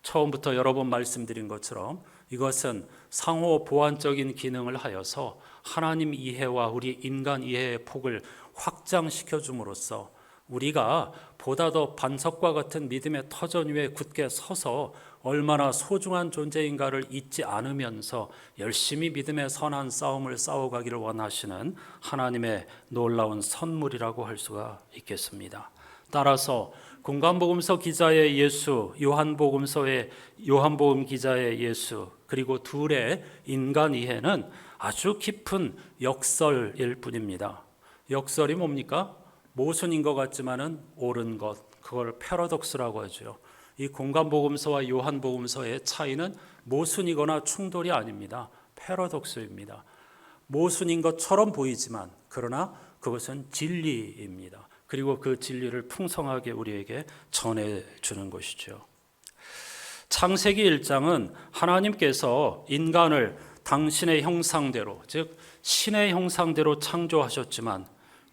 처음부터 여러 번 말씀드린 것처럼 이것은 상호 보완적인 기능을 하여서 하나님 이해와 우리 인간 이해의 폭을 확장시켜 줌으로써 우리가 보다 더 반석과 같은 믿음의 터전 위에 굳게 서서 얼마나 소중한 존재인가를 잊지 않으면서 열심히 믿음의 선한 싸움을 싸워가기를 원하시는 하나님의 놀라운 선물이라고 할 수가 있겠습니다. 따라서 공관복음서 기자의 예수, 요한복음 기자의 예수, 그리고 둘의 인간 이해는 아주 깊은 역설일 뿐입니다. 역설이 뭡니까? 모순인 것 같지만은 옳은 것, 그걸 패러독스라고 하죠. 이 공관복음서와 요한복음서의 차이는 모순이거나 충돌이 아닙니다. 패러독스입니다. 모순인 것처럼 보이지만 그러나 그것은 진리입니다. 그리고 그 진리를 풍성하게 우리에게 전해주는 것이죠. 창세기 1장은 하나님께서 인간을 당신의 형상대로, 즉 신의 형상대로 창조하셨지만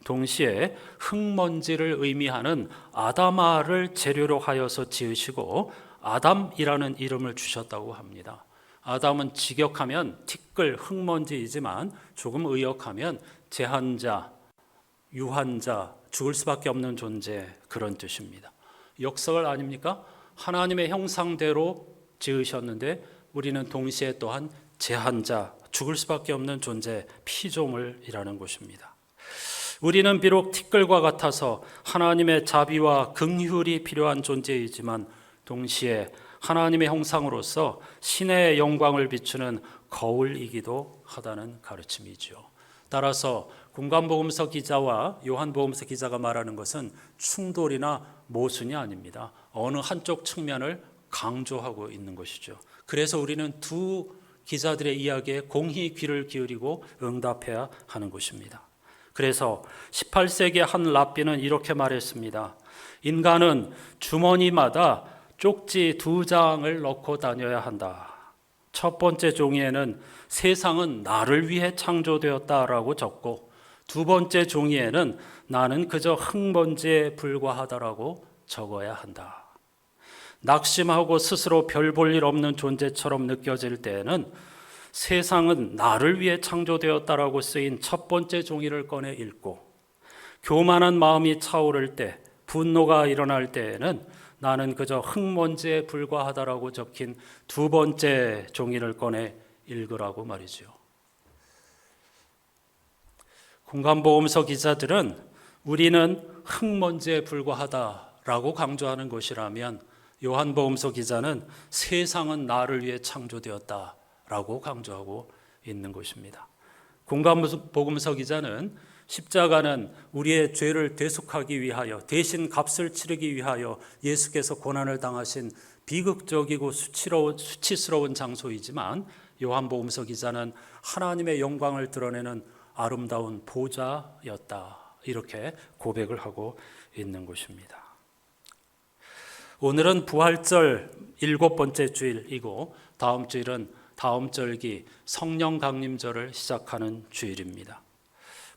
동시에 흙먼지를 의미하는 아담아를 재료로 하여서 지으시고 아담이라는 이름을 주셨다고 합니다. 아담은 직역하면 티끌, 흙먼지이지만 조금 의역하면 제한자, 유한자, 죽을 수밖에 없는 존재, 그런 뜻입니다. 역설 아닙니까? 하나님의 형상대로 지으셨는데 우리는 동시에 또한 제한자, 죽을 수밖에 없는 존재, 피조물이라는 것입니다. 우리는 비록 티끌과 같아서 하나님의 자비와 긍휼이 필요한 존재이지만 동시에 하나님의 형상으로서 신의 영광을 비추는 거울이기도 하다는 가르침이죠. 따라서 공관복음서 기자와 요한복음서 기자가 말하는 것은 충돌이나 모순이 아닙니다. 어느 한쪽 측면을 강조하고 있는 것이죠. 그래서 우리는 두 기자들의 이야기에 공히 귀를 기울이고 응답해야 하는 것입니다. 그래서 18세기 한 랍비는 이렇게 말했습니다. 인간은 주머니마다 쪽지 2장을 넣고 다녀야 한다. 첫 번째 종이에는 세상은 나를 위해 창조되었다라고 적고 두 번째 종이에는 나는 그저 흙먼지에 불과하다라고 적어야 한다. 낙심하고 스스로 별 볼 일 없는 존재처럼 느껴질 때에는 세상은 나를 위해 창조되었다라고 쓰인 첫 번째 종이를 꺼내 읽고 교만한 마음이 차오를 때, 분노가 일어날 때에는 나는 그저 흙먼지에 불과하다라고 적힌 두 번째 종이를 꺼내 읽으라고 말이죠. 공관복음서 기자들은 우리는 흙먼지에 불과하다라고 강조하는 것이라면 요한복음서 기자는 세상은 나를 위해 창조되었다라고 강조하고 있는 것입니다. 공관복음서 기자는 십자가는 우리의 죄를 대속하기 위하여, 대신 값을 치르기 위하여 예수께서 고난을 당하신 비극적이고 수치스러운 장소이지만 요한복음서 기자는 하나님의 영광을 드러내는 아름다운 보좌였다, 이렇게 고백을 하고 있는 것입니다. 오늘은 부활절 7번째 주일이고 다음 주일은 다음 절기 성령 강림절을 시작하는 주일입니다.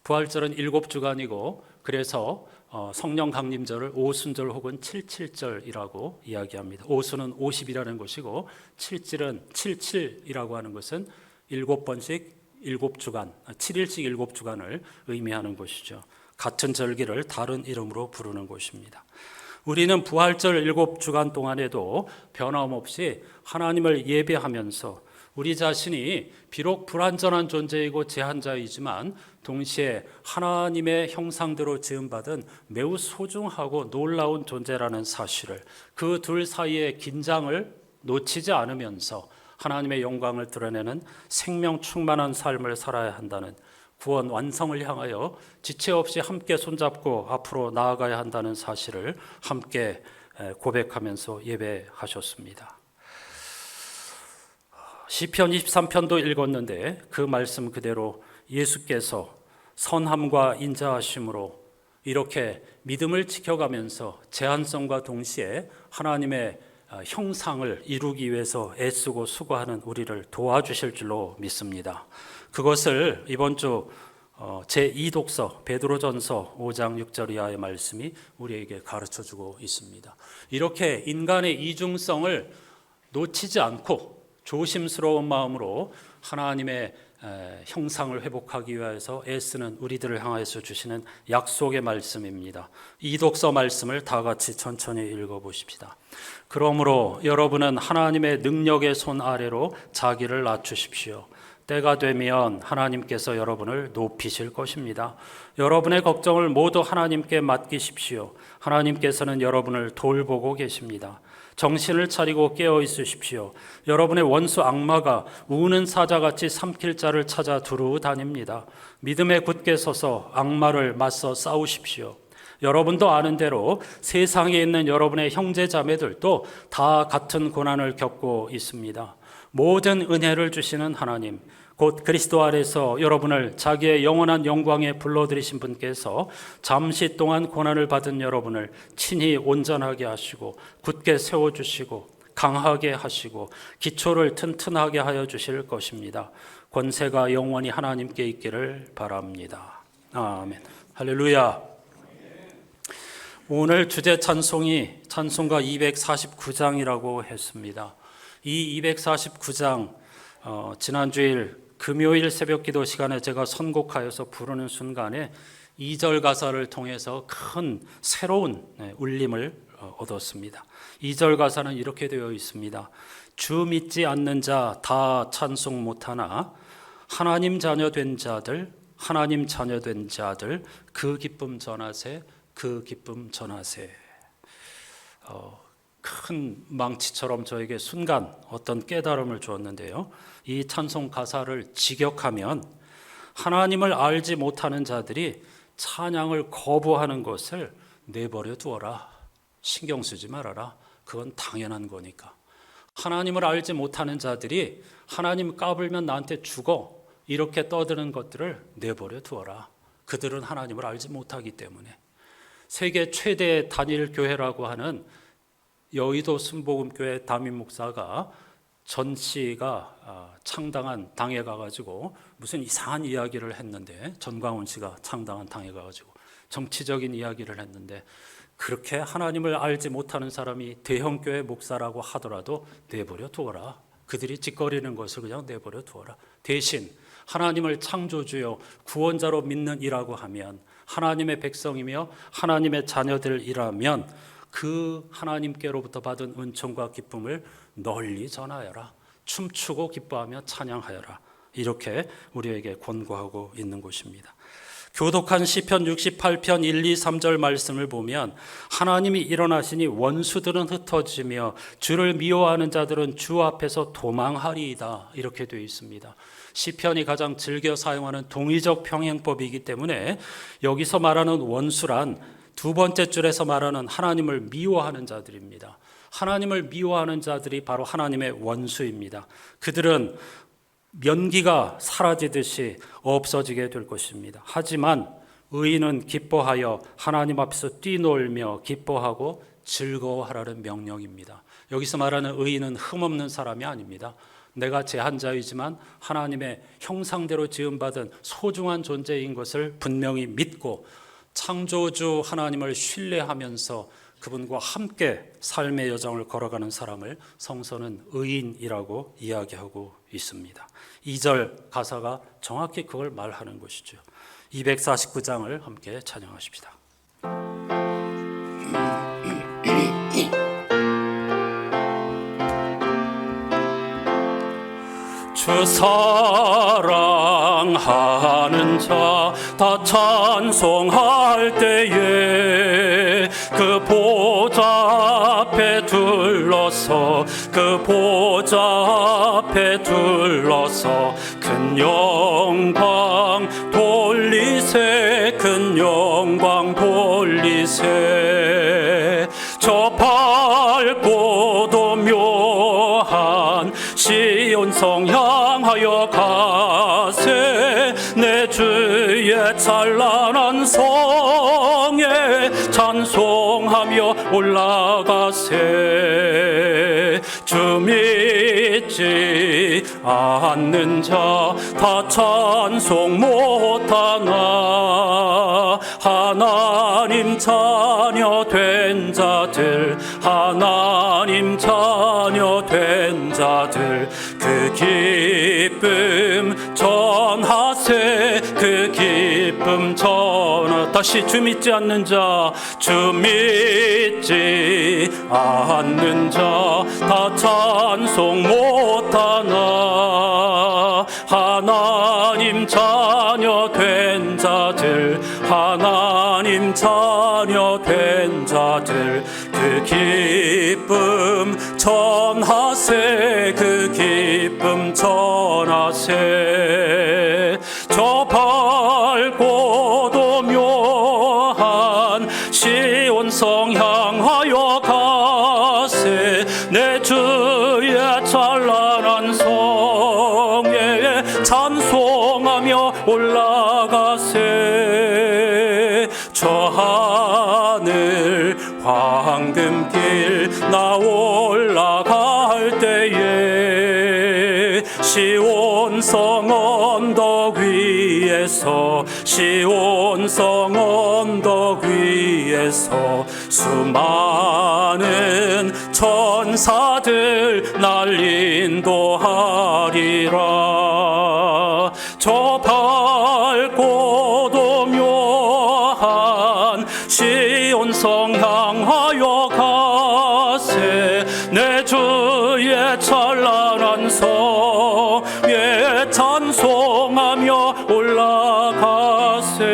부활절은 7주간이고 그래서 성령 강림절을 오순절 혹은 77절이라고 이야기합니다. 오순은 50이라는 것이고 77이라고 하는 것은 7번씩 7주간, 7일씩 7주간을 의미하는 것이죠. 같은 절기를 다른 이름으로 부르는 것입니다. 우리는 부활절 7주간 동안에도 변함없이 하나님을 예배하면서 우리 자신이 비록 불완전한 존재이고 제한자이지만 동시에 하나님의 형상대로 지음받은 매우 소중하고 놀라운 존재라는 사실을, 그 둘 사이의 긴장을 놓치지 않으면서 하나님의 영광을 드러내는 생명 충만한 삶을 살아야 한다는 구원 완성을 향하여 지체 없이 함께 손잡고 앞으로 나아가야 한다는 사실을 함께 고백하면서 예배하셨습니다. 시편 23편도 읽었는데 그 말씀 그대로 예수께서 선함과 인자하심으로 이렇게 믿음을 지켜가면서 제한성과 동시에 하나님의 형상을 이루기 위해서 애쓰고 수고하는 우리를 도와주실 줄로 믿습니다. 그것을 이번 주 제2독서 베드로전서 5장 6절 이하의 말씀이 우리에게 가르쳐주고 있습니다. 이렇게 인간의 이중성을 놓치지 않고 조심스러운 마음으로 하나님의 형상을 회복하기 위해서 애쓰는 우리들을 향해서 주시는 약속의 말씀입니다. 이 독서 말씀을 다 같이 천천히 읽어보십시다. 그러므로 여러분은 하나님의 능력의 손 아래로 자기를 낮추십시오. 때가 되면 하나님께서 여러분을 높이실 것입니다. 여러분의 걱정을 모두 하나님께 맡기십시오. 하나님께서는 여러분을 돌보고 계십니다. 정신을 차리고 깨어 있으십시오. 여러분의 원수 악마가 우는 사자같이 삼킬 자를 찾아 두루 다닙니다. 믿음에 굳게 서서 악마를 맞서 싸우십시오. 여러분도 아는 대로 세상에 있는 여러분의 형제 자매들도 다 같은 고난을 겪고 있습니다. 모든 은혜를 주시는 하나님, 곧 그리스도 안에서 여러분을 자기의 영원한 영광에 불러들이신 분께서 잠시 동안 고난을 받은 여러분을 친히 온전하게 하시고 굳게 세워주시고 강하게 하시고 기초를 튼튼하게 하여 주실 것입니다. 권세가 영원히 하나님께 있기를 바랍니다. 아멘. 할렐루야. 오늘 주제 찬송이 찬송가 249장이라고 했습니다. 이 249장 지난주일 금요일 새벽기도 시간에 제가 선곡하여서 부르는 순간에 2절 가사를 통해서 큰 새로운 울림을 얻었습니다. 2절 가사는 이렇게 되어 있습니다. 주 믿지 않는 자 다 찬송 못하나 하나님 자녀 된 자들 하나님 자녀 된 자들 그 기쁨 전하세 그 기쁨 전하세. 큰 망치처럼 저에게 순간 어떤 깨달음을 주었는데요. 이 찬송 가사를 직역하면 하나님을 알지 못하는 자들이 찬양을 거부하는 것을 내버려 두어라. 신경 쓰지 말아라. 그건 당연한 거니까. 하나님을 알지 못하는 자들이 하나님 까불면 나한테 죽어. 이렇게 떠드는 것들을 내버려 두어라. 그들은 하나님을 알지 못하기 때문에. 세계 최대 단일 교회라고 하는 여의도 순복음교회 담임 목사가 전 씨가 창당한 당에 가가지고 무슨 이상한 이야기를 했는데 전광훈 씨가 창당한 당에 가가지고 정치적인 이야기를 했는데 그렇게 하나님을 알지 못하는 사람이 대형교회 목사라고 하더라도 내버려 두어라. 그들이 짓거리는 것을 그냥 내버려 두어라. 대신 하나님을 창조주요 구원자로 믿는 이라고 하면 하나님의 백성이며 하나님의 자녀들이라면 그 하나님께로부터 받은 은총과 기쁨을 널리 전하여라. 춤추고 기뻐하며 찬양하여라. 이렇게 우리에게 권고하고 있는 것입니다. 교독한 시편 68편 1, 2, 3절 말씀을 보면 하나님이 일어나시니 원수들은 흩어지며 주를 미워하는 자들은 주 앞에서 도망하리이다. 이렇게 되어 있습니다. 시편이 가장 즐겨 사용하는 동의적 평행법이기 때문에 여기서 말하는 원수란 두 번째 줄에서 말하는 하나님을 미워하는 자들입니다. 하나님을 미워하는 자들이 바로 하나님의 원수입니다. 그들은 면기가 사라지듯이 없어지게 될 것입니다. 하지만 의인은 기뻐하여 하나님 앞에서 뛰놀며 기뻐하고 즐거워하라는 명령입니다. 여기서 말하는 의인은 흠없는 사람이 아닙니다. 내가 제한자이지만 하나님의 형상대로 지음받은 소중한 존재인 것을 분명히 믿고 창조주 하나님을 신뢰하면서 그분과 함께 삶의 여정을 걸어가는 사람을 성서는 의인이라고 이야기하고 있습니다. 2절 가사가 정확히 그걸 말하는 것이죠. 249장을 함께 찬양하십시다. 주 사랑하는 자 다 찬송할 때에 그 보좌 앞에 둘러서 그 보좌 앞에 둘러서 큰 영광 전하세 큰 영광 돌리세 저 밝고도 묘한 시온성 향하여 가세 내 주의 찬란한 성에 찬송하며 올라가세 주 믿지 않는 자 다 찬송 못하나 하나님 자녀 된 자들 하나님 자녀 된 자들 그 기쁨 전하세 그 기쁨 전하 다시 주 믿지 않는 자 주 믿지 않는 자 다 찬송 못하나 하나님 자녀 된 자들 하나님 자녀 된 자들 그 기쁨 전하세 그 기쁨 전하세 저 밝고도 묘한 시온성 향하여 가세 내 주의 찬란한 성에 찬송하며 올라가세 저 하늘 황금길 나 올라갈 때에 시온성 언덕 위에서 시온성 언덕 위에서 수많은 천사들 날 인도하리라 저 밝고도 묘한 시온성 향하여 가세 내 주의 찬란한 성에 찬송하며 올라가세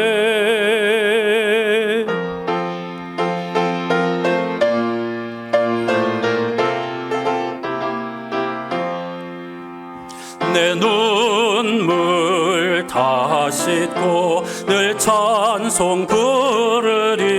내 눈물 다 씻고 늘 찬송 부르리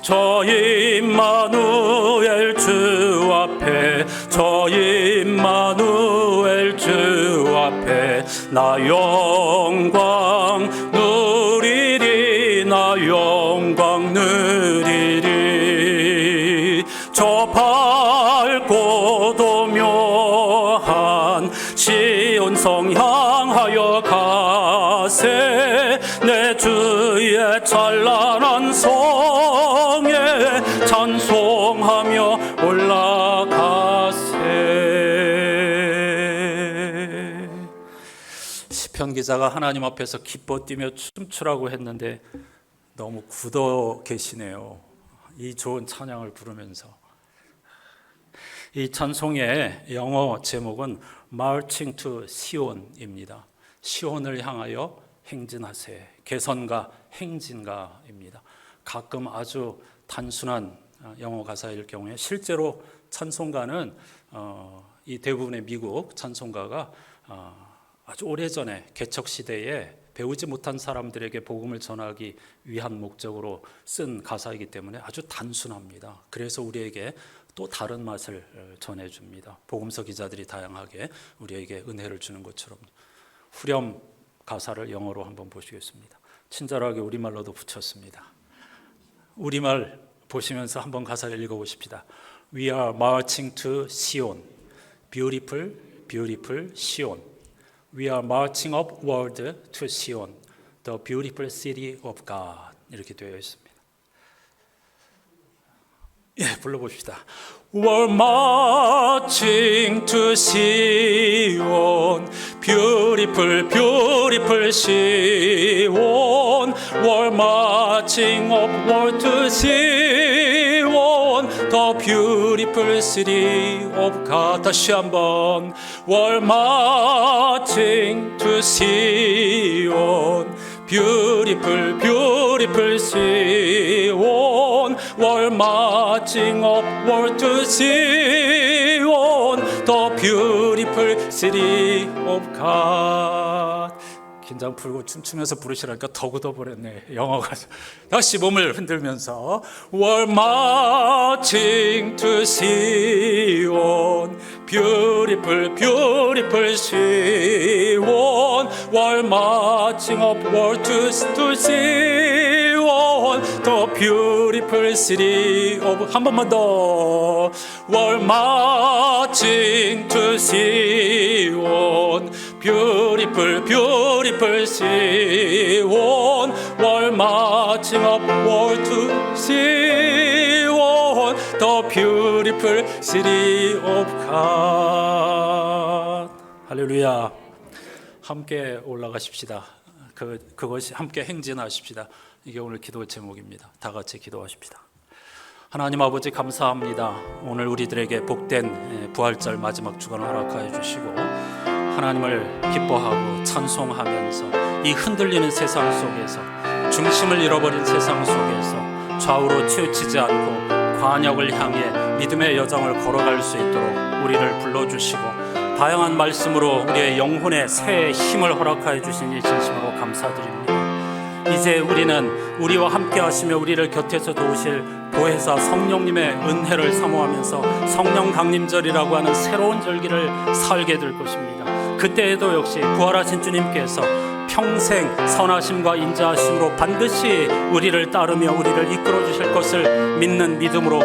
저 임마누엘 주 앞에 저 임마누엘 주 앞에 나 영광 누리리 나 영광 누리리 저 밝고도 묘한 시온성 향하여 가세 내 주의 찬란한 성에 찬송하며 올라가세 시편 기자가 하나님 앞에서 기뻐 뛰며 춤추라고 했는데 너무 굳어 계시네요. 이 좋은 찬양을 부르면서 이 찬송의 영어 제목은 Marching to Sion입니다. 시온을 향하여 행진하세. 개선가, 행진가입니다. 가끔 아주 단순한 영어 가사일 경우에 실제로 찬송가는 이 대부분의 미국 찬송가가 아주 오래전에 개척 시대에 배우지 못한 사람들에게 복음을 전하기 위한 목적으로 쓴 가사이기 때문에 아주 단순합니다. 그래서 우리에게 또 다른 맛을 전해줍니다. 복음서 기자들이 다양하게 우리에게 은혜를 주는 것처럼. 후렴 가사를 영어로 한번 보시겠습니다. 친절하게 우리말로도 붙였습니다. 우리말 보시면서 한번 가사를 읽어보십시다. We are marching to Sion, beautiful, beautiful Sion. We are marching upward to Sion, the beautiful city of God. 이렇게 되어 있습니다. 예, 불러봅시다. We're marching to Sion, beautiful, beautiful Sion. We're marching upward to Sion, the beautiful city of God. 다시 한번. We're marching to Sion, beautiful, beautiful Sion. We're marching upward to Sion, the beautiful city of God. 긴장 풀고 춤추면서 부르시라니까 더 굳어버렸네. 영어가. 다시 몸을 흔들면서 We're marching to Zion, beautiful, beautiful Zion. We're marching upward to Zion, the beautiful city of. 한 번만 더. We're marching to Zion, beautiful, beautiful Zion. We're marching upward to Zion, the beautiful city of God. 할렐루야. 함께 올라가십시다. 그것이 함께 행진하십시다. 이게 오늘 기도 제목입니다. 다 같이 기도하십시다. 하나님 아버지 감사합니다. 오늘 우리들에게 복된 부활절 마지막 주간을 허락하여 주시고 하나님을 기뻐하고 찬송하면서 이 흔들리는 세상 속에서 중심을 잃어버린 세상 속에서 좌우로 치우치지 않고 관역을 향해 믿음의 여정을 걸어갈 수 있도록 우리를 불러주시고 다양한 말씀으로 우리의 영혼에 새 힘을 허락하여 주시니 진심으로 감사드립니다. 이제 우리는 우리와 함께 하시며 우리를 곁에서 도우실 보혜사 성령님의 은혜를 사모하면서 성령 강림절이라고 하는 새로운 절기를 살게 될 것입니다. 그때에도 역시 부활하신 주님께서 평생 선하심과 인자하심으로 반드시 우리를 따르며 우리를 이끌어 주실 것을 믿는 믿음으로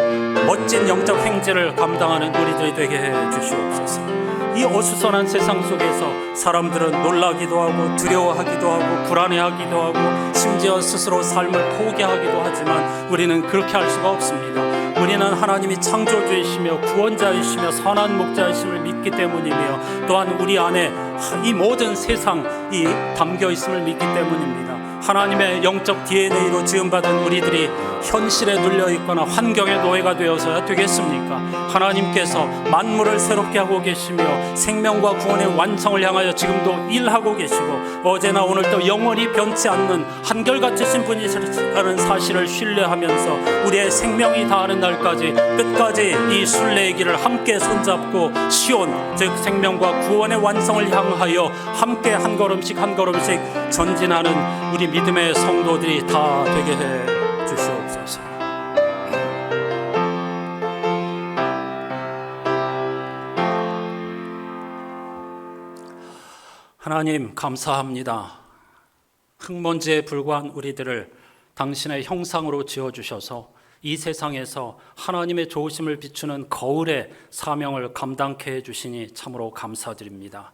멋진 영적 행제를 감당하는 우리들이 되게 해 주시옵소서. 이 어수선한 세상 속에서 사람들은 놀라기도 하고 두려워하기도 하고 불안해하기도 하고 심지어 스스로 삶을 포기하기도 하지만 우리는 그렇게 할 수가 없습니다. 우리는 하나님이 창조주이시며 구원자이시며 선한 목자이심을 믿기 때문이며 또한 우리 안에 이 모든 세상이 담겨 있음을 믿기 때문입니다. 하나님의 영적 DNA로 지음받은 우리들이 현실에 눌려있거나 환경의 노예가 되어서야 되겠습니까? 하나님께서 만물을 새롭게 하고 계시며 생명과 구원의 완성을 향하여 지금도 일하고 계시고 어제나 오늘도 영원히 변치 않는 한결같으신 분이시라는 사실을 신뢰하면서 우리의 생명이 다하는 날까지 끝까지 이 순례의 길을 함께 손잡고 시온 즉 생명과 구원의 완성을 향하여 함께 한 걸음씩 한 걸음씩 전진하는 우리 믿음의 성도들이 다 되게 해 주시옵소서. 하나님 감사합니다. 흙먼지에 불과한 우리들을 당신의 형상으로 지어주셔서 이 세상에서 하나님의 좋으심을 비추는 거울의 사명을 감당케 해주시니 참으로 감사드립니다.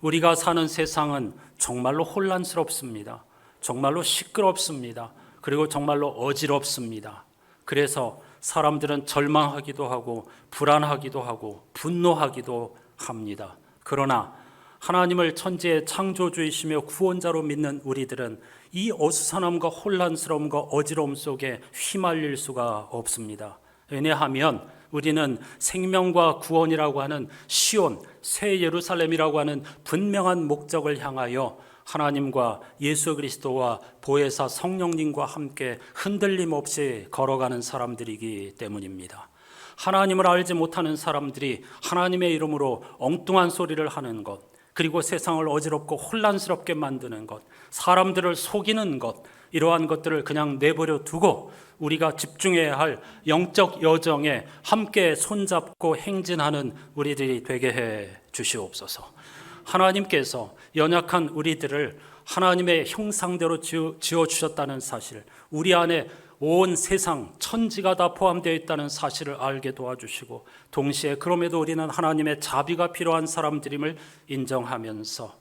우리가 사는 세상은 정말로 혼란스럽습니다. 정말로 시끄럽습니다. 그리고 정말로 어지럽습니다. 그래서 사람들은 절망하기도 하고 불안하기도 하고 분노하기도 합니다. 그러나 하나님을 천지의 창조주이시며 구원자로 믿는 우리들은 이 어수선함과 혼란스러움과 어지러움 속에 휘말릴 수가 없습니다. 왜냐하면 우리는 생명과 구원이라고 하는 시온, 새 예루살렘이라고 하는 분명한 목적을 향하여 하나님과 예수 그리스도와 보혜사 성령님과 함께 흔들림 없이 걸어가는 사람들이기 때문입니다. 하나님을 알지 못하는 사람들이 하나님의 이름으로 엉뚱한 소리를 하는 것, 그리고 세상을 어지럽고 혼란스럽게 만드는 것, 사람들을 속이는 것, 이러한 것들을 그냥 내버려 두고 우리가 집중해야 할 영적 여정에 함께 손잡고 행진하는 우리들이 되게 해 주시옵소서. 하나님께서 연약한 우리들을 하나님의 형상대로 지어주셨다는 사실, 우리 안에 온 세상 천지가 다 포함되어 있다는 사실을 알게 도와주시고 동시에 그럼에도 우리는 하나님의 자비가 필요한 사람들임을 인정하면서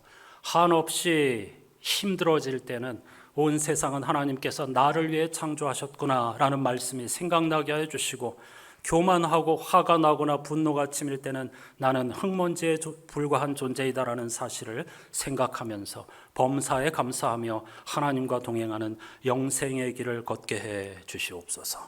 한없이 힘들어질 때는 온 세상은 하나님께서 나를 위해 창조하셨구나 라는 말씀이 생각나게 해주시고 교만하고 화가 나거나 분노가 치밀 때는 나는 흙먼지에 불과한 존재이다라는 사실을 생각하면서 범사에 감사하며 하나님과 동행하는 영생의 길을 걷게 해 주시옵소서.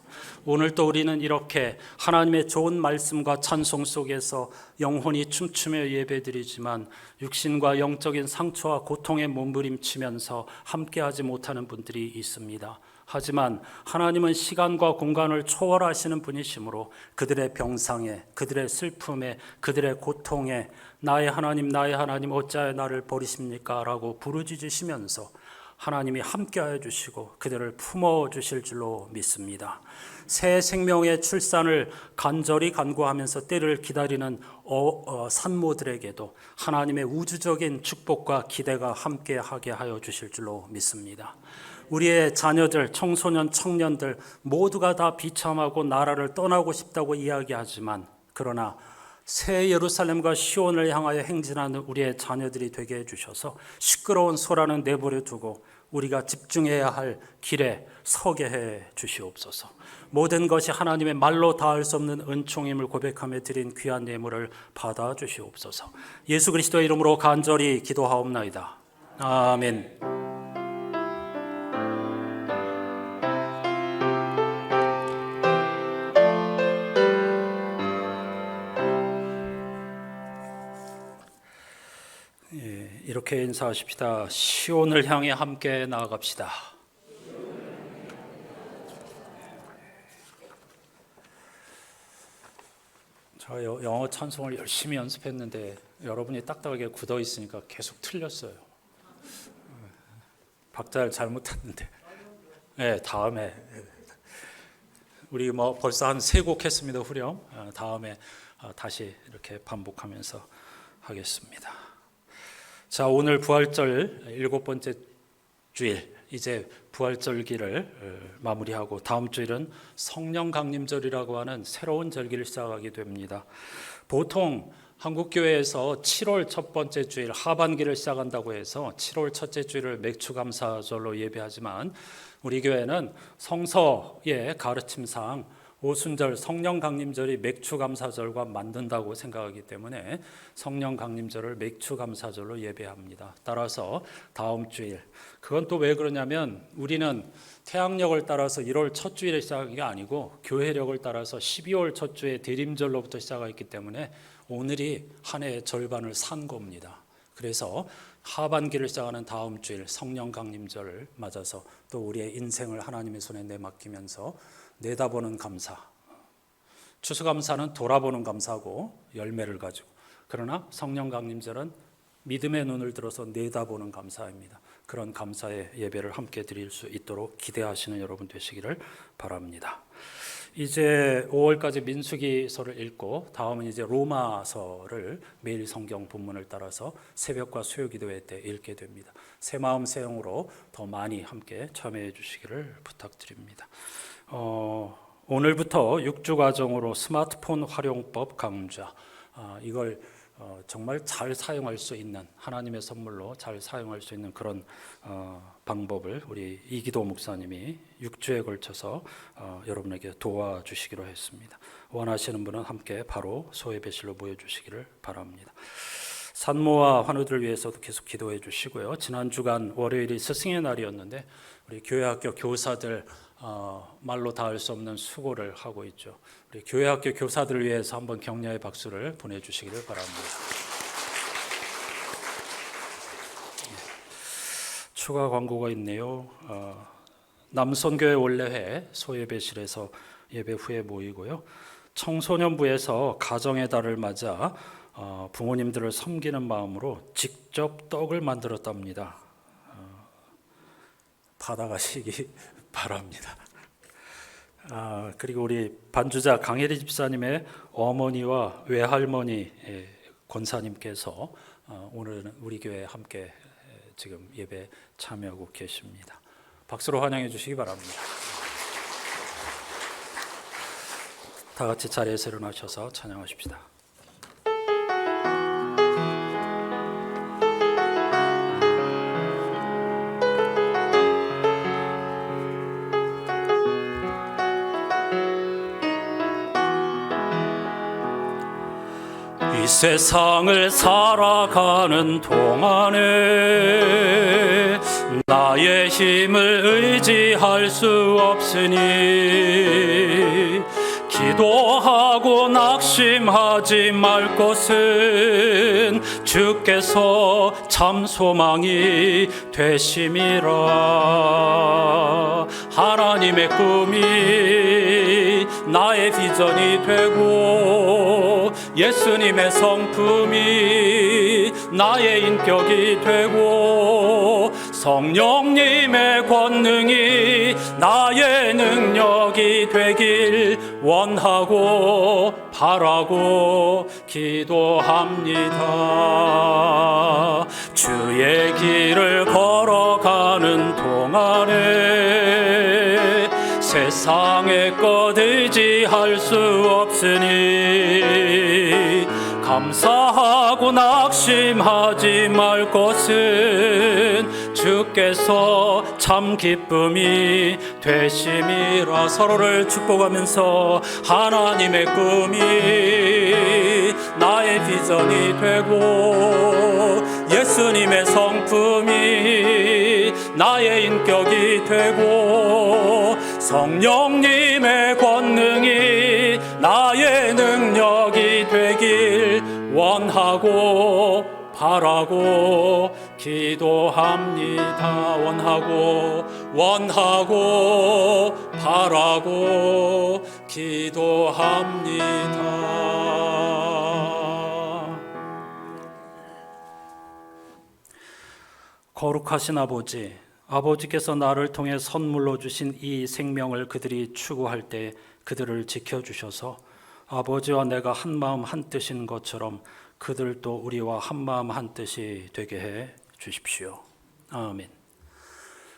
오늘 또 우리는 이렇게 하나님의 좋은 말씀과 찬송 속에서 영혼이 춤추며 예배드리지만 육신과 영적인 상처와 고통에 몸부림치면서 함께하지 못하는 분들이 있습니다. 하지만 하나님은 시간과 공간을 초월하시는 분이시므로 그들의 병상에, 그들의 슬픔에, 그들의 고통에 나의 하나님 어찌하여 나를 버리십니까? 라고 부르짖으시면서 하나님이 함께하여 주시고 그들을 품어주실 줄로 믿습니다. 새 생명의 출산을 간절히 간구하면서 때를 기다리는 산모들에게도 하나님의 우주적인 축복과 기대가 함께하게 하여 주실 줄로 믿습니다. 우리의 자녀들, 청소년, 청년들 모두가 다 비참하고 나라를 떠나고 싶다고 이야기하지만 그러나 새 예루살렘과 시온을 향하여 행진하는 우리의 자녀들이 되게 해주셔서 시끄러운 소란은 내버려 두고 우리가 집중해야 할 길에 서게 해 주시옵소서. 모든 것이 하나님의 말로 닿을 수 없는 은총임을 고백하며 드린 귀한 예물을 받아 주시옵소서. 예수 그리스도의 이름으로 간절히 기도하옵나이다. 아멘. 이렇게 인사하십시다. 시온을 향해 함께 나아갑시다. 저 영어 찬송을 열심히 연습했는데 여러분이 딱딱하게 굳어 있으니까 계속 틀렸어요. 박자를 잘못했는데. 네, 다음에 우리 벌써 한 3곡 했습니다. 후렴. 다음에 다시 이렇게 반복하면서 하겠습니다. 자, 오늘 부활절 7번째 주일, 이제 부활절기를 마무리하고 다음 주일은 성령 강림절이라고 하는 새로운 절기를 시작하게 됩니다. 보통 한국교회에서 7월 첫 번째 주일 하반기를 시작한다고 해서 7월 첫째 주일을 맥추감사절로 예배하지만 우리 교회는 성서의 가르침상 오순절 성령 강림절이 맥추감사절과 맞는다고 생각하기 때문에 성령 강림절을 맥추감사절로 예배합니다. 따라서 다음 주일, 그건 또 왜 그러냐면 우리는 태양력을 따라서 1월 첫 주일에 시작한 게 아니고 교회력을 따라서 12월 첫 주에 대림절로부터 시작했기 때문에 오늘이 한 해의 절반을 산 겁니다. 그래서 하반기를 시작하는 다음 주일 성령 강림절을 맞아서 또 우리의 인생을 하나님의 손에 내맡기면서 내다보는 감사, 추수감사는 돌아보는 감사고 열매를 가지고, 그러나 성령 강림절은 믿음의 눈을 들어서 내다보는 감사입니다. 그런 감사의 예배를 함께 드릴 수 있도록 기대하시는 여러분 되시기를 바랍니다. 이제 5월까지 민수기서를 읽고 다음은 이제 로마서를 매일 성경 본문을 따라서 새벽과 수요 기도회 때 읽게 됩니다. 새 마음 새 영으로 더 많이 함께 참여해 주시기를 부탁드립니다. 오늘부터 6주 과정으로 스마트폰 활용법 강좌, 이걸 정말 잘 사용할 수 있는, 하나님의 선물로 잘 사용할 수 있는 그런 방법을 우리 이기도 목사님이 6주에 걸쳐서 여러분에게 도와주시기로 했습니다. 원하시는 분은 함께 바로 소예배실로 모여주시기를 바랍니다. 산모와 환우들을 위해서도 계속 기도해 주시고요. 지난 주간 월요일이 스승의 날이었는데 우리 교회학교 교사들 말로 닿을 수 없는 수고를 하고 있죠. 우리 교회학교 교사들을 위해서 한번 격려의 박수를 보내주시기를 바랍니다. 추가 광고가 있네요. 남선교회 원래회 소예배실에서 예배 후에 모이고요. 청소년부에서 가정의 달을 맞아 부모님들을 섬기는 마음으로 직접 떡을 만들었답니다. 받아가시기 바랍니다. 그리고 우리 반주자 강혜리 집사님의 어머니와 외할머니 권사님께서 오늘은 우리 교회에 함께 지금 예배 참여하고 계십니다. 박수로 환영해 주시기 바랍니다. 다 같이 자리에서 일어나셔서 찬양하십시다. 이 세상을 살아가는 동안에 나의 힘을 의지할 수 없으니 기도하고 낙심하지 말 것은 주께서 참 소망이 되심이라. 하나님의 꿈이 나의 비전이 되고 예수님의 성품이 나의 인격이 되고 성령님의 권능이 나의 능력이 되길 원하고 바라고 기도합니다. 주의 길을 걸어가는 동안에 세상의 것 의지할 수 없으니 감사하고 낙심하지 말 것은 주께서 참 기쁨이 되심이라. 서로를 축복하면서 하나님의 꿈이 나의 비전이 되고 예수님의 성품이 나의 인격이 되고 성령님의 권능이 나의 능력이 되길 원하고 바라고 기도합니다. 원하고 바라고 기도합니다. 거룩하신 아버지, 아버지께서 나를 통해 선물로 주신 이 생명을 그들이 추구할 때 그들을 지켜주셔서 아버지와 내가 한마음 한뜻인 것처럼 그들도 우리와 한마음 한뜻이 되게 해 주십시오. 아멘.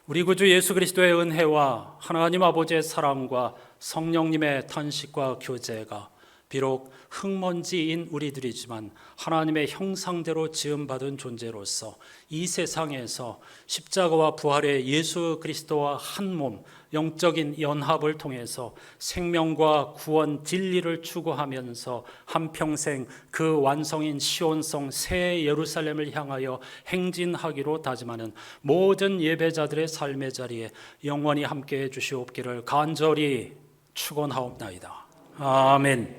우리 구주 예수 그리스도의 은혜와 하나님 아버지의 사랑과 성령님의 탄식과 교제가 비록 흙먼지인 우리들이지만 하나님의 형상대로 지음받은 존재로서 이 세상에서 십자가와 부활의 예수 그리스도와 한 몸, 영적인 연합을 통해서 생명과 구원, 진리를 추구하면서 한평생 그 완성인 시온성 새 예루살렘을 향하여 행진하기로 다짐하는 모든 예배자들의 삶의 자리에 영원히 함께해 주시옵기를 간절히 축원하옵나이다. 아멘.